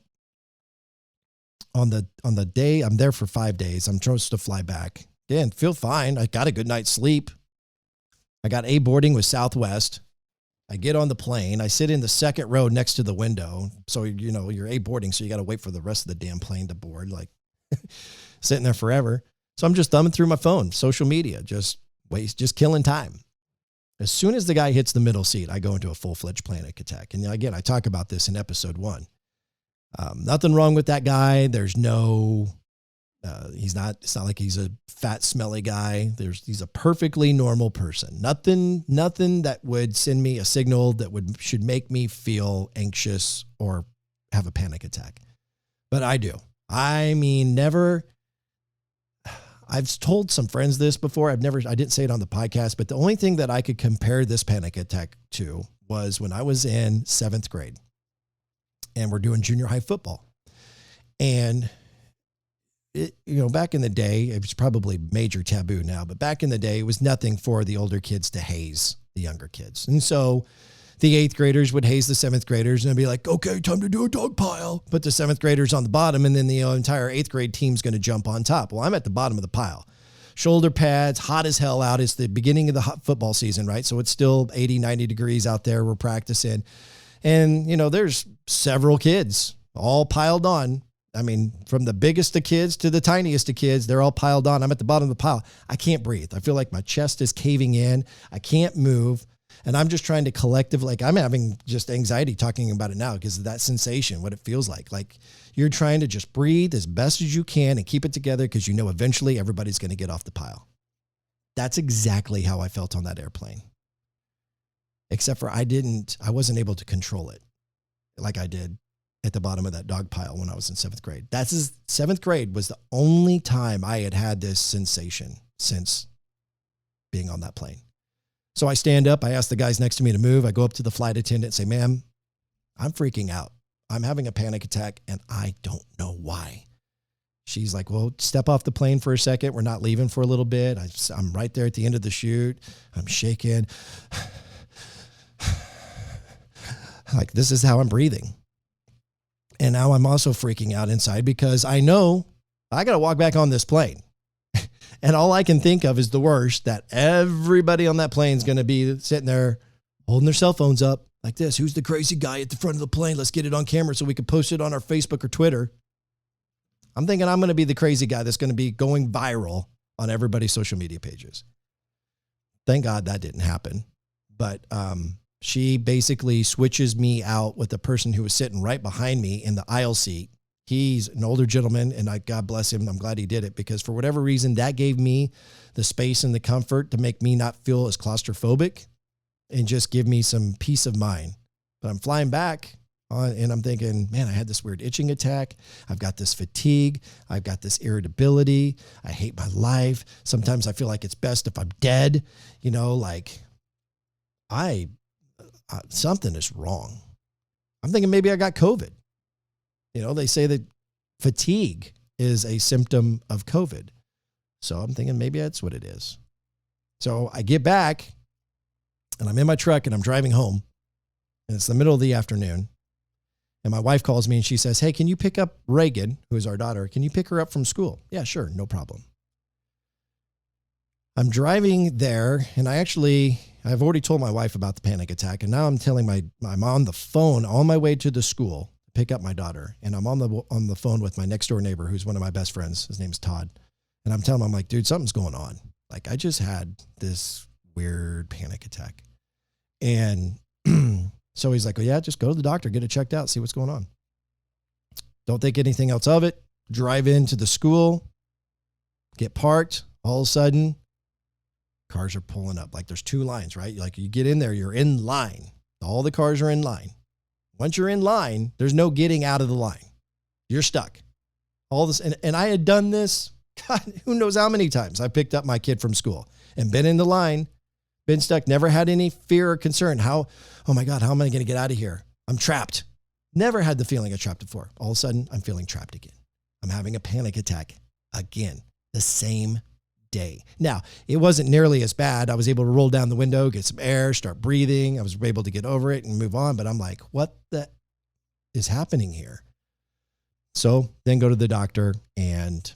S4: on the day, I'm there for 5 days. I'm supposed to fly back. Again, feel fine. I got a good night's sleep. I got A boarding with Southwest. I get on the plane. I sit in the second row next to the window. So, you're A boarding, so you got to wait for the rest of the damn plane to board, like sitting there forever. So I'm just thumbing through my phone, social media, just killing time. As soon as the guy hits the middle seat, I go into a full-fledged panic attack. And again, I talk about this in episode 1. Nothing wrong with that guy. There's no, it's not like he's a fat, smelly guy. He's a perfectly normal person. Nothing that would send me a signal that should make me feel anxious or have a panic attack. But I do. I mean, never. I've told some friends this before. I didn't say it on the podcast, but the only thing that I could compare this panic attack to was when I was in 7th grade. And we're doing junior high football. And back in the day, it was probably major taboo now, but back in the day, it was nothing for the older kids to haze the younger kids. And so the 8th graders would haze the 7th graders and they'd be like, okay, time to do a dog pile. Put the 7th graders on the bottom, and then the entire 8th grade team's going to jump on top. Well, I'm at the bottom of the pile. Shoulder pads, hot as hell out. It's the beginning of the hot football season, right? So it's still 80, 90 degrees out there. We're practicing. And, there's several kids all piled on. I mean, from the biggest of kids to the tiniest of kids, they're all piled on. I'm at the bottom of the pile. I can't breathe. I feel like my chest is caving in. I can't move. And I'm just trying to collectively, I'm having just anxiety talking about it now because of that sensation, what it feels like. Like, you're trying to just breathe as best as you can and keep it together because eventually everybody's going to get off the pile. That's exactly how I felt on that airplane. Except for I wasn't able to control it like I did at the bottom of that dog pile when I was in 7th grade. 7th grade was the only time I had this sensation since being on that plane. So I stand up, I ask the guys next to me to move. I go up to the flight attendant and say, ma'am, I'm freaking out. I'm having a panic attack and I don't know why. She's like, well, step off the plane for a second. We're not leaving for a little bit. I'm right there at the end of the chute. I'm shaking. Like, this is how I'm breathing. And now I'm also freaking out inside because I know I got to walk back on this plane. And all I can think of is the worst, that everybody on that plane is going to be sitting there holding their cell phones up like this. Who's the crazy guy at the front of the plane? Let's get it on camera so we can post it on our Facebook or Twitter. I'm thinking I'm going to be the crazy guy that's going to be going viral on everybody's social media pages. Thank God that didn't happen. But she basically switches me out with the person who was sitting right behind me in the aisle seat. He's an older gentleman, and God bless him. I'm glad he did it because for whatever reason, that gave me the space and the comfort to make me not feel as claustrophobic and just give me some peace of mind. But I'm flying back and I'm thinking, man, I had this weird itching attack. I've got this fatigue. I've got this irritability. I hate my life. Sometimes I feel like it's best if I'm dead. You know, like something is wrong. I'm thinking maybe I got COVID. You know, they say that fatigue is a symptom of COVID. So I'm thinking maybe that's what it is. So I get back and I'm in my truck and I'm driving home and it's the middle of the afternoon. And my wife calls me and she says, hey, can you pick up Reagan, who is our daughter? Can you pick her up from school? Yeah, sure. No problem. I'm driving there and I've already told my wife about the panic attack. And now I'm telling I'm on the phone on my way to the school. Pick up my daughter, and I'm on the phone with my next door neighbor, who's one of my best friends. His name's Todd. And I'm telling him, I'm like, dude, something's going on. Like, I just had this weird panic attack. And so he's like, oh yeah, just go to the doctor, get it checked out, see what's going on. Don't think anything else of it. Drive into the school, get parked. All of a sudden, cars are pulling up. Like there's two lines, right? Like you get in there, you're in line. All the cars are in line. Once you're in line, there's no getting out of the line. You're stuck. All this, and I had done this, God, who knows how many times I picked up my kid from school and been in the line, been stuck, never had any fear or concern. Oh my God, how am I going to get out of here? I'm trapped. Never had the feeling of trapped before. All of a sudden, I'm feeling trapped again. I'm having a panic attack again, the same day. Now, it wasn't nearly as bad. I was able to roll down the window, get some air, start breathing. I was able to get over it and move on. But I'm like, what the is happening here? So then go to the doctor and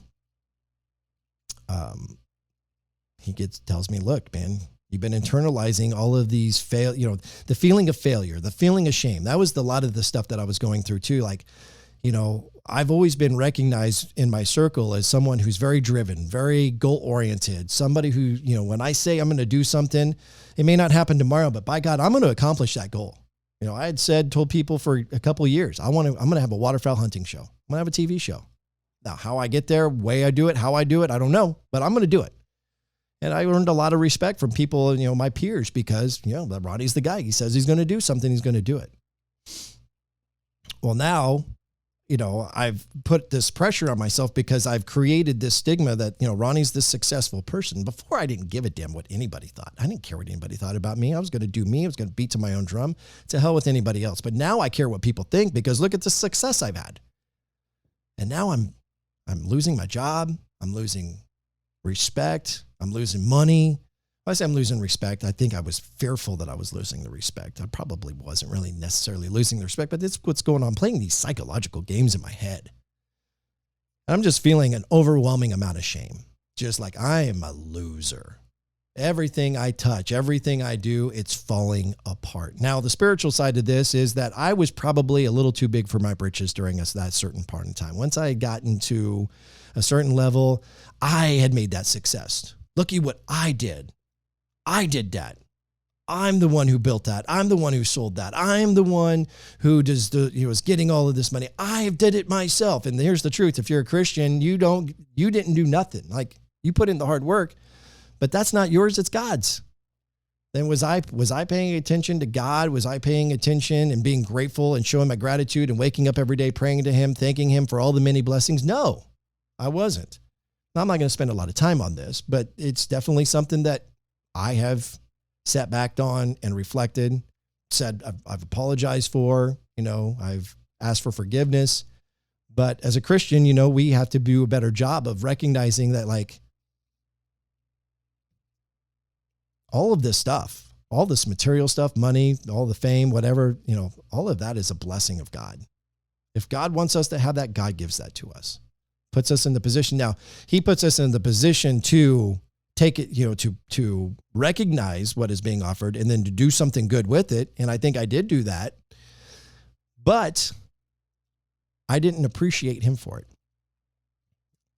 S4: he tells me, look, man, you've been internalizing all of these the feeling of failure, the feeling of shame. That was a lot of the stuff that I was going through too. Like, I've always been recognized in my circle as someone who's very driven, very goal-oriented, somebody who, when I say I'm going to do something, it may not happen tomorrow, but by God, I'm going to accomplish that goal. I had told people for a couple of years, I'm going to have a waterfowl hunting show. I'm going to have a TV show. Now, how I get there, way I do it, how I do it, I don't know, but I'm going to do it. And I earned a lot of respect from people, my peers, because, Ronnie's the guy. He says he's going to do something, he's going to do it. Well, now, I've put this pressure on myself because I've created this stigma that, Ronnie's this successful person. Before, I didn't give a damn what anybody thought. I didn't care what anybody thought about me. I was going to do me. I was going to beat to my own drum. To hell with anybody else. But now I care what people think because look at the success I've had. And now I'm losing my job. I'm losing respect. I'm losing money. When I say I'm losing respect, I think I was fearful that I was losing the respect. I probably wasn't really necessarily losing the respect, but that's what's going on. I'm playing these psychological games in my head. And I'm just feeling an overwhelming amount of shame. Just like I am a loser. Everything I touch, everything I do, it's falling apart. Now, the spiritual side of this is that I was probably a little too big for my britches during that certain part in time. Once I had gotten to a certain level, I had made that success. Looky what I did. I did that. I'm the one who built that. I'm the one who sold that. I'm the one who was getting all of this money. I did it myself. And here's the truth. If you're a Christian, you didn't do nothing. Like you put in the hard work, but that's not yours. It's God's. Then was I paying attention to God? Was I paying attention and being grateful and showing my gratitude and waking up every day, praying to him, thanking him for all the many blessings? No, I wasn't. Now, I'm not going to spend a lot of time on this, but it's definitely something that I have sat back on and reflected, said I've apologized for, I've asked for forgiveness. But as a Christian, we have to do a better job of recognizing that like all of this stuff, all this material stuff, money, all the fame, whatever, all of that is a blessing of God. If God wants us to have that, God gives that to us. Puts us in the position. Now, he puts us in the position to take it, to recognize what is being offered and then to do something good with it. And I think I did do that. But I didn't appreciate him for it.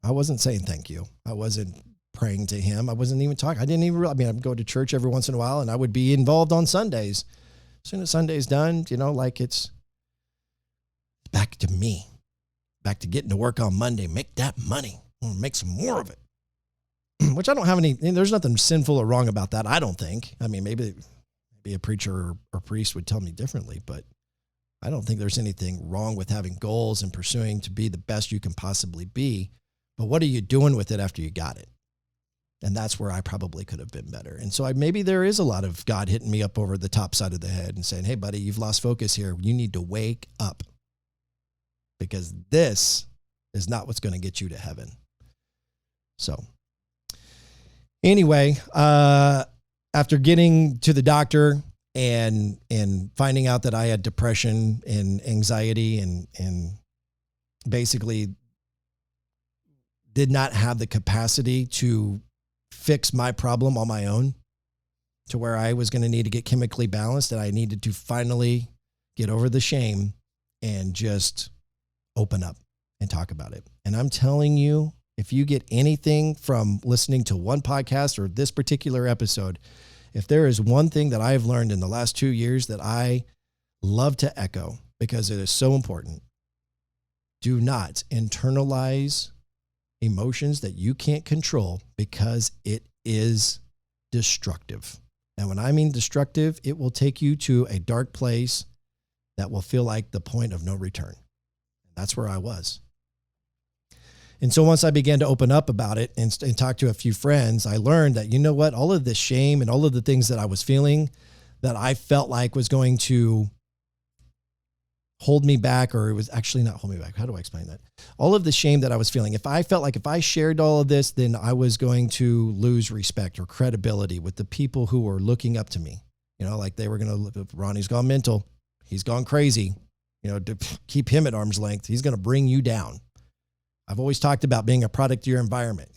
S4: I wasn't saying thank you. I wasn't praying to him. I wasn't even talking. I'd go to church every once in a while and I would be involved on Sundays. As soon as Sunday's done, it's back to me, back to getting to work on Monday, make that money, make some more of it, which I don't have there's nothing sinful or wrong about that. I don't think. Maybe a preacher or priest would tell me differently, but I don't think there's anything wrong with having goals and pursuing to be the best you can possibly be. But what are you doing with it after you got it? And that's where I probably could have been better. And so maybe there is a lot of God hitting me up over the top side of the head and saying, hey, buddy, you've lost focus here. You need to wake up because this is not what's going to get you to heaven. So anyway, after getting to the doctor and finding out that I had depression and anxiety and basically did not have the capacity to fix my problem on my own to where I was going to need to get chemically balanced, and I needed to finally get over the shame and just open up and talk about it. And I'm telling you, if you get anything from listening to one podcast or this particular episode, if there is one thing that I've learned in the last 2 years that I love to echo because it is so important, do not internalize emotions that you can't control because it is destructive. And when I mean destructive, it will take you to a dark place that will feel like the point of no return. That's where I was. And so once I began to open up about it and talk to a few friends, I learned that, you know what, all of this shame and all of the things that I was feeling that I felt like was going to hold me back, or it was actually not hold me back. How do I explain that? All of the shame that I was feeling, if I felt like if I shared all of this, then I was going to lose respect or credibility with the people who were looking up to me. Like they were going to look, Ronnie's gone mental. He's gone crazy. To keep him at arm's length, he's going to bring you down. I've always talked about being a product of your environment.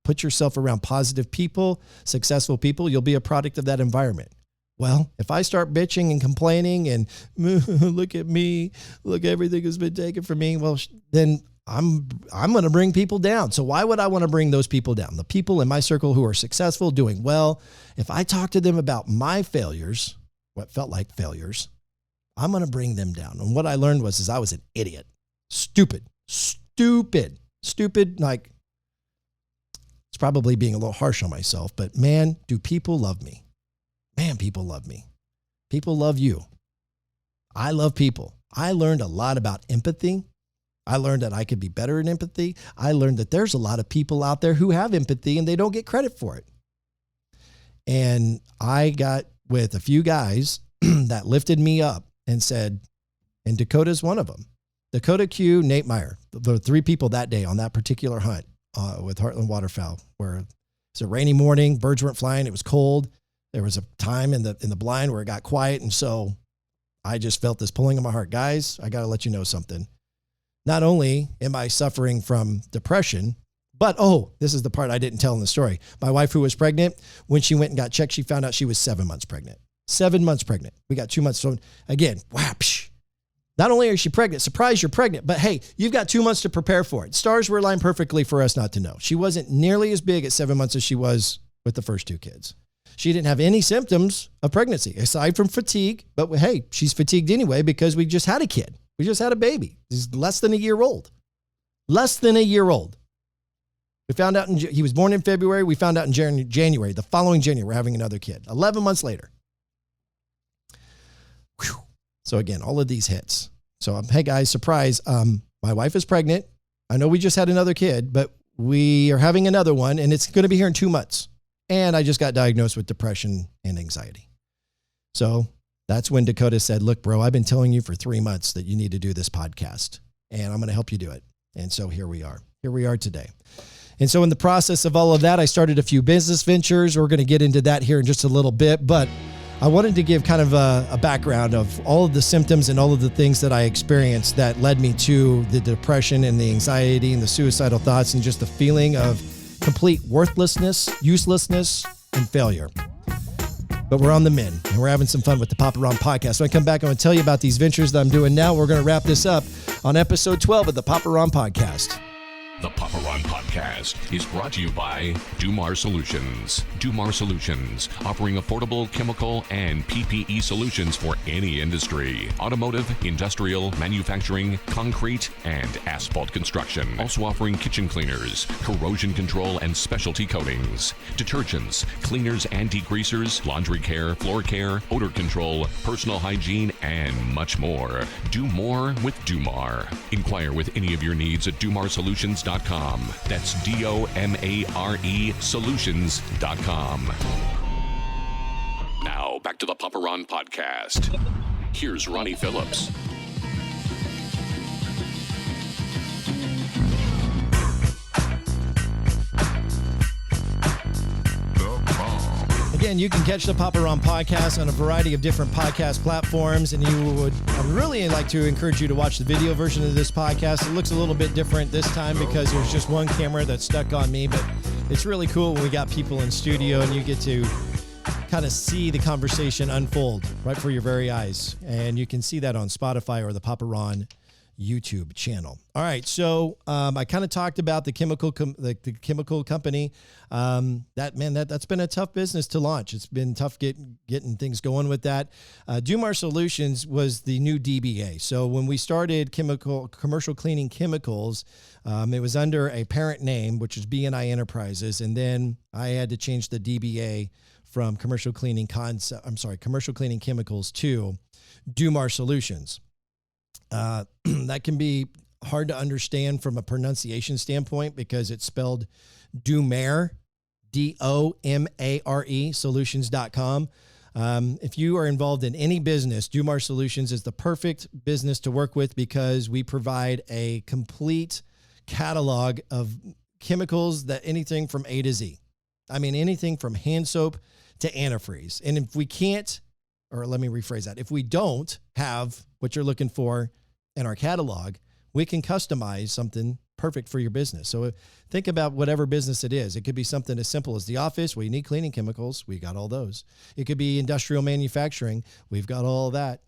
S4: Put yourself around positive people, successful people. You'll be a product of that environment. Well, if I start bitching and complaining and look at me, look, everything has been taken from me, well, then I'm going to bring people down. So why would I want to bring those people down? The people in my circle who are successful, doing well, if I talk to them about my failures, what felt like failures, I'm going to bring them down. And what I learned was I was an idiot. Stupid. Like, it's probably being a little harsh on myself, but man, do people love me. Man, people love me. People love you. I love people. I learned a lot about empathy. I learned that I could be better in empathy. I learned that there's a lot of people out there who have empathy and they don't get credit for it. And I got with a few guys that lifted me up and said, and Dakota's one of them. Dakota Q, Nate Meyer, the three people that day on that particular hunt with Heartland Waterfowl, where it's a rainy morning, birds weren't flying, it was cold. There was a time in the blind where it got quiet. And so I just felt this pulling in my heart. Guys, I got to let you know something. Not only am I suffering from depression, but, this is the part I didn't tell in the story. My wife, who was pregnant, when she went and got checked, she found out she was 7 months pregnant. 7 months pregnant. We got 2 months. So again, whoosh. Not only is she pregnant, surprise, you're pregnant, but hey, you've got 2 months to prepare for it. Stars were aligned perfectly for us not to know. She wasn't nearly as big at 7 months as she was with the first two kids. She didn't have any symptoms of pregnancy aside from fatigue, but hey, she's fatigued anyway because we just had a kid. We just had a baby. He's less than a year old. Less than a year old. We found out he was born in February. We found out in January, the following January, we're having another kid, 11 months later. Whew. So again, all of these hits. So hey guys, surprise. My wife is pregnant. I know we just had another kid, but we are having another one and it's going to be here in 2 months. And I just got diagnosed with depression and anxiety. So that's when Dakota said, look, bro, I've been telling you for 3 months that you need to do this podcast and I'm going to help you do it. And so here we are. Here we are today. And so in the process of all of that, I started a few business ventures. We're going to get into that here in just a little bit, but I wanted to give kind of a background of all of the symptoms and all of the things that I experienced that led me to the depression and the anxiety and the suicidal thoughts and just the feeling of complete worthlessness, uselessness, and failure. But we're on the mend, and we're having some fun with the Papa Ron podcast. When I come back, I'm going to tell you about these ventures that I'm doing now. We're going to wrap this up on episode 12 of the Papa Ron podcast.
S1: The Papa Ron Podcast is brought to you by Dumar Solutions. Dumar Solutions, offering affordable chemical and PPE solutions for any industry. Automotive, industrial, manufacturing, concrete, and asphalt construction. Also offering kitchen cleaners, corrosion control, and specialty coatings. Detergents, cleaners and degreasers, laundry care, floor care, odor control, personal hygiene, and much more. Do more with Dumar. Inquire with any of your needs at DumarSolutions.com. That's DOMARE Solutions.com. Now, back to the Papa Ron podcast. Here's Ronnie Phillips.
S4: Again, you can catch the Papa Ron podcast on a variety of different podcast platforms, and I would really like to encourage you to watch the video version of this podcast. It looks a little bit different this time because there's just one camera that's stuck on me, but it's really cool when we got people in studio and you get to kind of see the conversation unfold right for your very eyes, and you can see that on Spotify or the Papa Ron YouTube channel. All right, so I kind of talked about the chemical company. That's been a tough business to launch. It's been tough getting things going with that. Dumar Solutions was the new DBA. So when we started commercial cleaning chemicals, it was under a parent name, which is BNI Enterprises, and then I had to change the DBA from commercial cleaning chemicals to Dumar Solutions. That can be hard to understand from a pronunciation standpoint because it's spelled Dumare, DOMARE, solutions.com. If you are involved in any business, Dumar Solutions is the perfect business to work with because we provide a complete catalog of chemicals that anything from A to Z. I mean, anything from hand soap to antifreeze. And if we can't, or let me rephrase that, if we don't have what you're looking for in our catalog, we can customize something perfect for your business. So think about whatever business it is. It could be something as simple as the office where you need cleaning chemicals. We got all those. It could be industrial manufacturing. We've got all of that.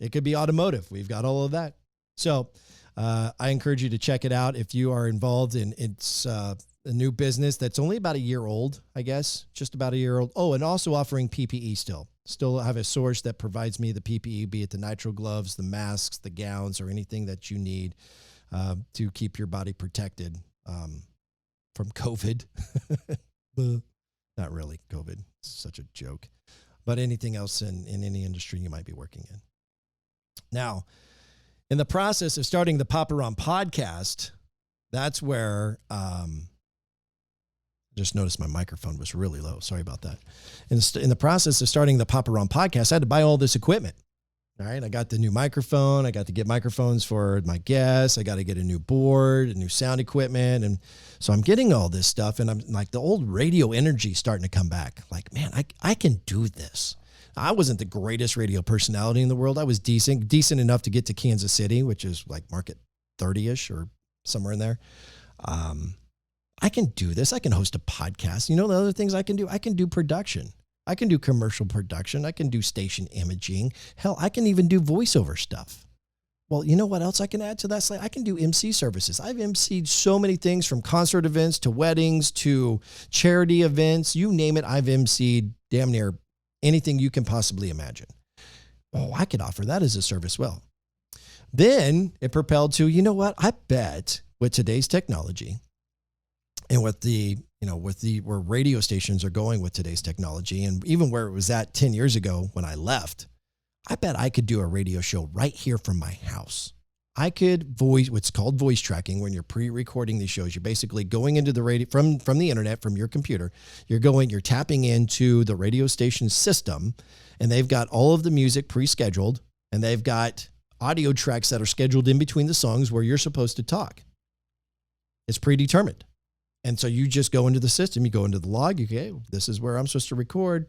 S4: It could be automotive. We've got all of that. So I encourage you to check it out if you are involved in it's a new business that's only about a year old, I guess, just about a year old. Oh, and also offering PPE still. Still have a source that provides me the PPE, be it the nitrile gloves, the masks, the gowns, or anything that you need to keep your body protected from COVID. Not really COVID. It's such a joke. But anything else in any industry you might be working in. Now, in the process of starting the Papa Ron podcast, that's where just noticed my microphone was really low. Sorry about that. In the process of starting the Papa Ron podcast, I had to buy all this equipment. All right. I got the new microphone. I got to get microphones for my guests. I got to get a new board, a new sound equipment. And so I'm getting all this stuff. And I'm like, the old radio energy starting to come back. Like, man, I can do this. I wasn't the greatest radio personality in the world. I was decent enough to get to Kansas City, which is like market 30-ish or somewhere in there. I can do this. I can host a podcast. You know the other things I can do? I can do production. I can do commercial production. I can do station imaging. Hell, I can even do voiceover stuff. Well, you know what else I can add to that slate? I can do MC services. I've MC'd so many things from concert events to weddings to charity events. You name it, I've MC'd damn near anything you can possibly imagine. Oh, I could offer that as a service. Well, then it propelled to, you know what? I bet with today's technology, and with where radio stations are going with today's technology, and even where it was at 10 years ago when I left, I bet I could do a radio show right here from my house. I could what's called voice tracking. When you're pre-recording these shows, you're basically going into the radio from the internet, from your computer. You're tapping into the radio station system, and they've got all of the music pre-scheduled, and they've got audio tracks that are scheduled in between the songs where you're supposed to talk. It's predetermined. And so you just go into the system, you go into the log, this is where I'm supposed to record.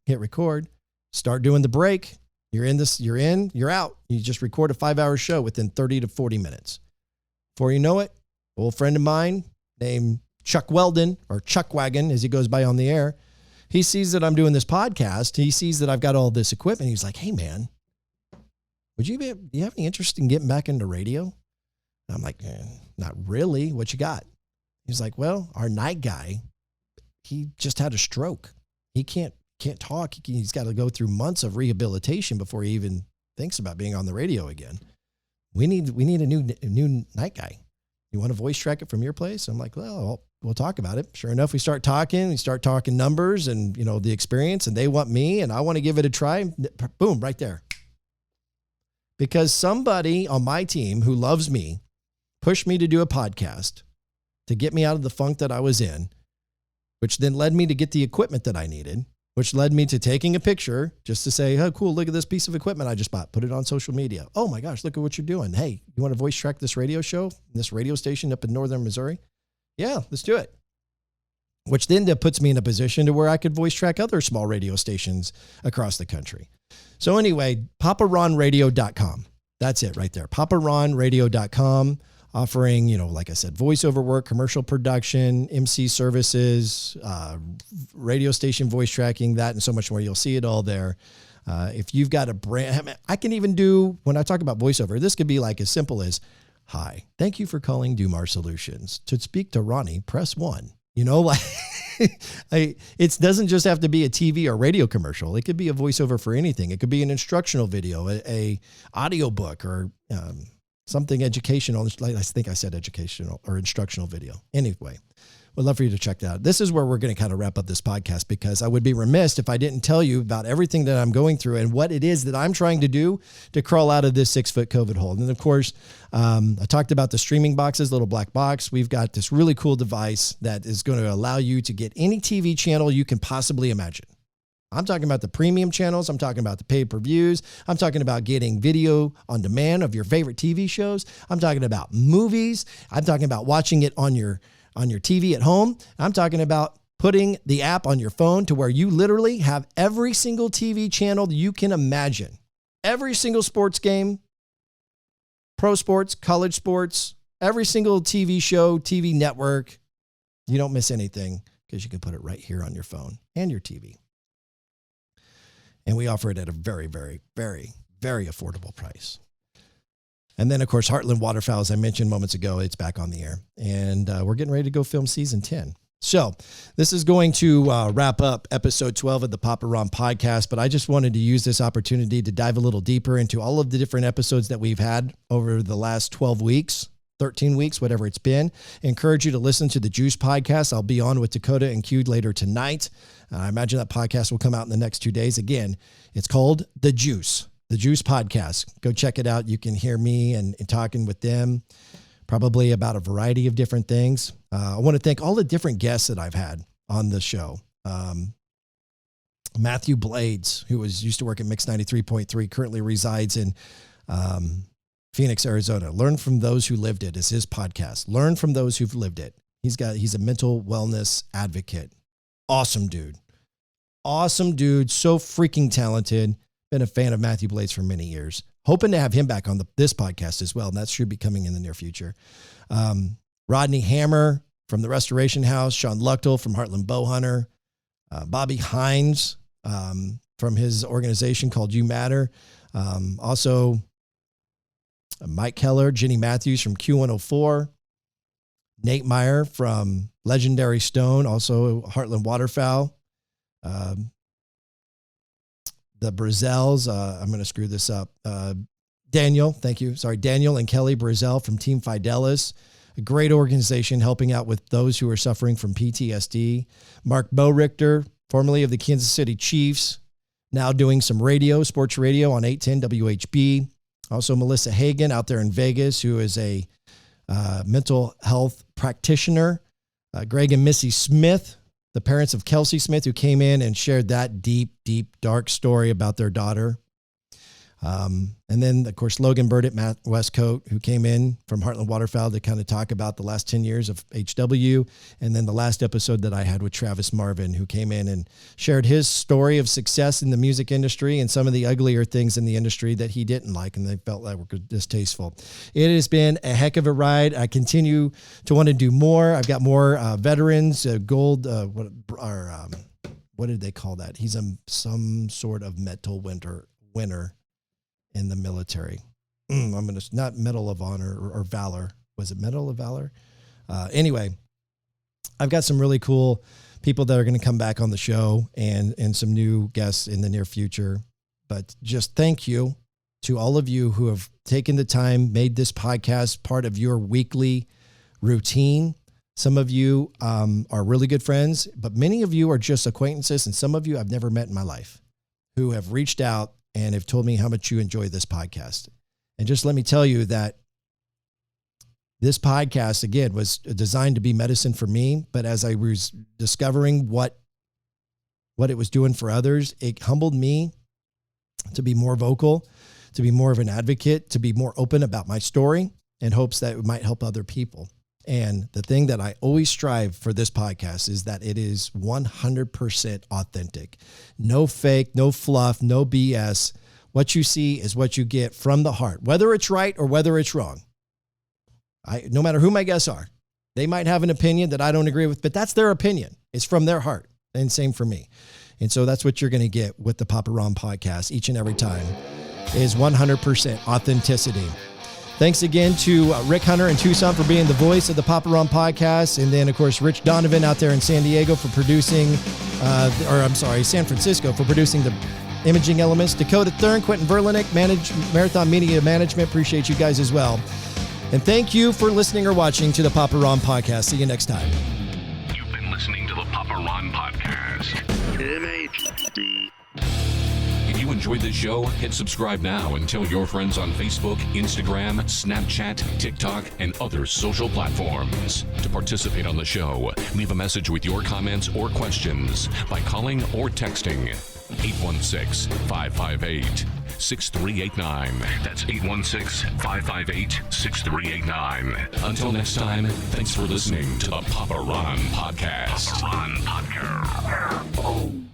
S4: hit record, start doing the break. You're in, you're out. You just record a 5-hour show within 30 to 40 minutes. Before you know it, an old friend of mine named Chuck Weldon, or Chuck Wagon, as he goes by on the air, he sees that I'm doing this podcast. He sees that I've got all this equipment. He's like, hey, man, do you have any interest in getting back into radio? And I'm like, not really. What you got? He's like, well, our night guy, he just had a stroke. He can't talk. He's got to go through months of rehabilitation before he even thinks about being on the radio again. We need a new night guy. You want to voice track it from your place? I'm like, well, we'll talk about it. Sure enough, we start talking numbers and, the experience, and they want me and I want to give it a try. Boom, right there. Because somebody on my team who loves me pushed me to do a podcast to get me out of the funk that I was in, which then led me to get the equipment that I needed, which led me to taking a picture just to say, oh, cool, look at this piece of equipment I just bought. Put it on social media. Oh my gosh, look at what you're doing. Hey, you want to voice track this radio show, this radio station up in northern Missouri? Yeah, let's do it. Which then puts me in a position to where I could voice track other small radio stations across the country. So anyway, PapaRonRadio.com. That's it right there. PapaRonRadio.com, offering, like I said, voiceover work, commercial production, MC services, radio station voice tracking, that and so much more. You'll see it all there. If you've got a brand, I can even do, when I talk about voiceover, this could be like as simple as, hi, thank you for calling Dumar Solutions. To speak to Ronnie, press 1. It doesn't just have to be a TV or radio commercial. It could be a voiceover for anything. It could be an instructional video, a audio book, or something educational. I think I said educational or instructional video. Anyway, would love for you to check that out. This is where we're going to kind of wrap up this podcast, because I would be remiss if I didn't tell you about everything that I'm going through and what it is that I'm trying to do to crawl out of this 6-foot COVID hole. And of course, I talked about the streaming boxes, little black box. We've got this really cool device that is going to allow you to get any TV channel you can possibly imagine. I'm talking about the premium channels. I'm talking about the pay-per-views. I'm talking about getting video on demand of your favorite TV shows. I'm talking about movies. I'm talking about watching it on your TV at home. I'm talking about putting the app on your phone to where you literally have every single TV channel you can imagine. Every single sports game, pro sports, college sports, every single TV show, TV network. You don't miss anything because you can put it right here on your phone and your TV. And we offer it at a very, very, very, very affordable price. And then, of course, Heartland Waterfowl, as I mentioned moments ago, it's back on the air. And we're getting ready to go film season 10. So this is going to wrap up episode 12 of the Papa Ron podcast. But I just wanted to use this opportunity to dive a little deeper into all of the different episodes that we've had over the last 12 weeks, 13 weeks, whatever it's been. I encourage you to listen to the Juice podcast. I'll be on with Dakota and Q later tonight. I imagine that podcast will come out in the next 2 days. Again, it's called The Juice podcast. Go check it out. You can hear me and talking with them, probably about a variety of different things. I want to thank all the different guests that I've had on the show. Matthew Blades, who used to work at Mix 93.3, currently resides in Phoenix, Arizona. Learn from Those Who Lived It is his podcast. Learn from those who've lived it. He's a mental wellness advocate. Awesome dude. So freaking talented. Been a fan of Matthew Blades for many years. Hoping to have him back on this podcast as well. And that should be coming in the near future. Rodney Hammer from the Restoration House. Sean Luchtel from Heartland Bowhunter. Bobby Hines from his organization called You Matter. Also, Mike Keller, Jenny Matthews from Q104. Nate Meyer from Legendary Stone, also Heartland Waterfowl. The Brazels, I'm going to screw this up. Daniel, thank you. Sorry, Daniel and Kelly Brazel from Team Fidelis, a great organization helping out with those who are suffering from PTSD. Mark Boerichter, formerly of the Kansas City Chiefs, now doing some sports radio on 810 WHB. Also Melissa Hagan out there in Vegas, who is a mental health practitioner. Greg and Missy Smith, the parents of Kelsey Smith, who came in and shared that deep, dark story about their daughter. And then, of course, Logan Burdett, Matt Westcoat, who came in from Heartland Waterfowl to kind of talk about the last 10 years of HW. And then the last episode that I had with Travis Marvin, who came in and shared his story of success in the music industry and some of the uglier things in the industry that he didn't like and they felt like were distasteful. It has been a heck of a ride. I continue to want to do more. I've got more veterans, gold, what did they call that? He's some sort of medal winner in the military. Not Medal of Honor or Valor. Was it Medal of Valor? Anyway, I've got some really cool people that are going to come back on the show and some new guests in the near future. But just thank you to all of you who have taken the time, made this podcast part of your weekly routine. Some of you are really good friends, but many of you are just acquaintances, and some of you I've never met in my life who have reached out and have told me how much you enjoy this podcast. And just let me tell you that this podcast, again, was designed to be medicine for me, but as I was discovering what it was doing for others, it humbled me to be more vocal, to be more of an advocate, to be more open about my story in hopes that it might help other people. And the thing that I always strive for this podcast is that it is 100% authentic. No fake, no fluff, no BS. What you see is what you get from the heart, whether it's right or whether it's wrong. No matter who my guests are, they might have an opinion that I don't agree with, but that's their opinion. It's from their heart. And same for me. And so that's what you're going to get with the Papa Ron podcast each and every time is 100% authenticity. Thanks again to Rick Hunter in Tucson for being the voice of the Papa Ron podcast. And then, of course, Rich Donovan out there in San Diego for producing, San Francisco for producing the imaging elements. Dakota Thurn, Quentin Verlinick, Marathon Media Management. Appreciate you guys as well. And thank you for listening or watching to the Papa Ron podcast. See you next time.
S1: You've been listening to the Papa Ron podcast. If you enjoyed this show, hit subscribe now and tell your friends on Facebook, Instagram, Snapchat, TikTok, and other social platforms. To participate on the show, leave a message with your comments or questions by calling or texting 816-558-6389. That's 816-558-6389. Until next time, thanks for listening to the Papa Ron Podcast. Papa Ron Podcast.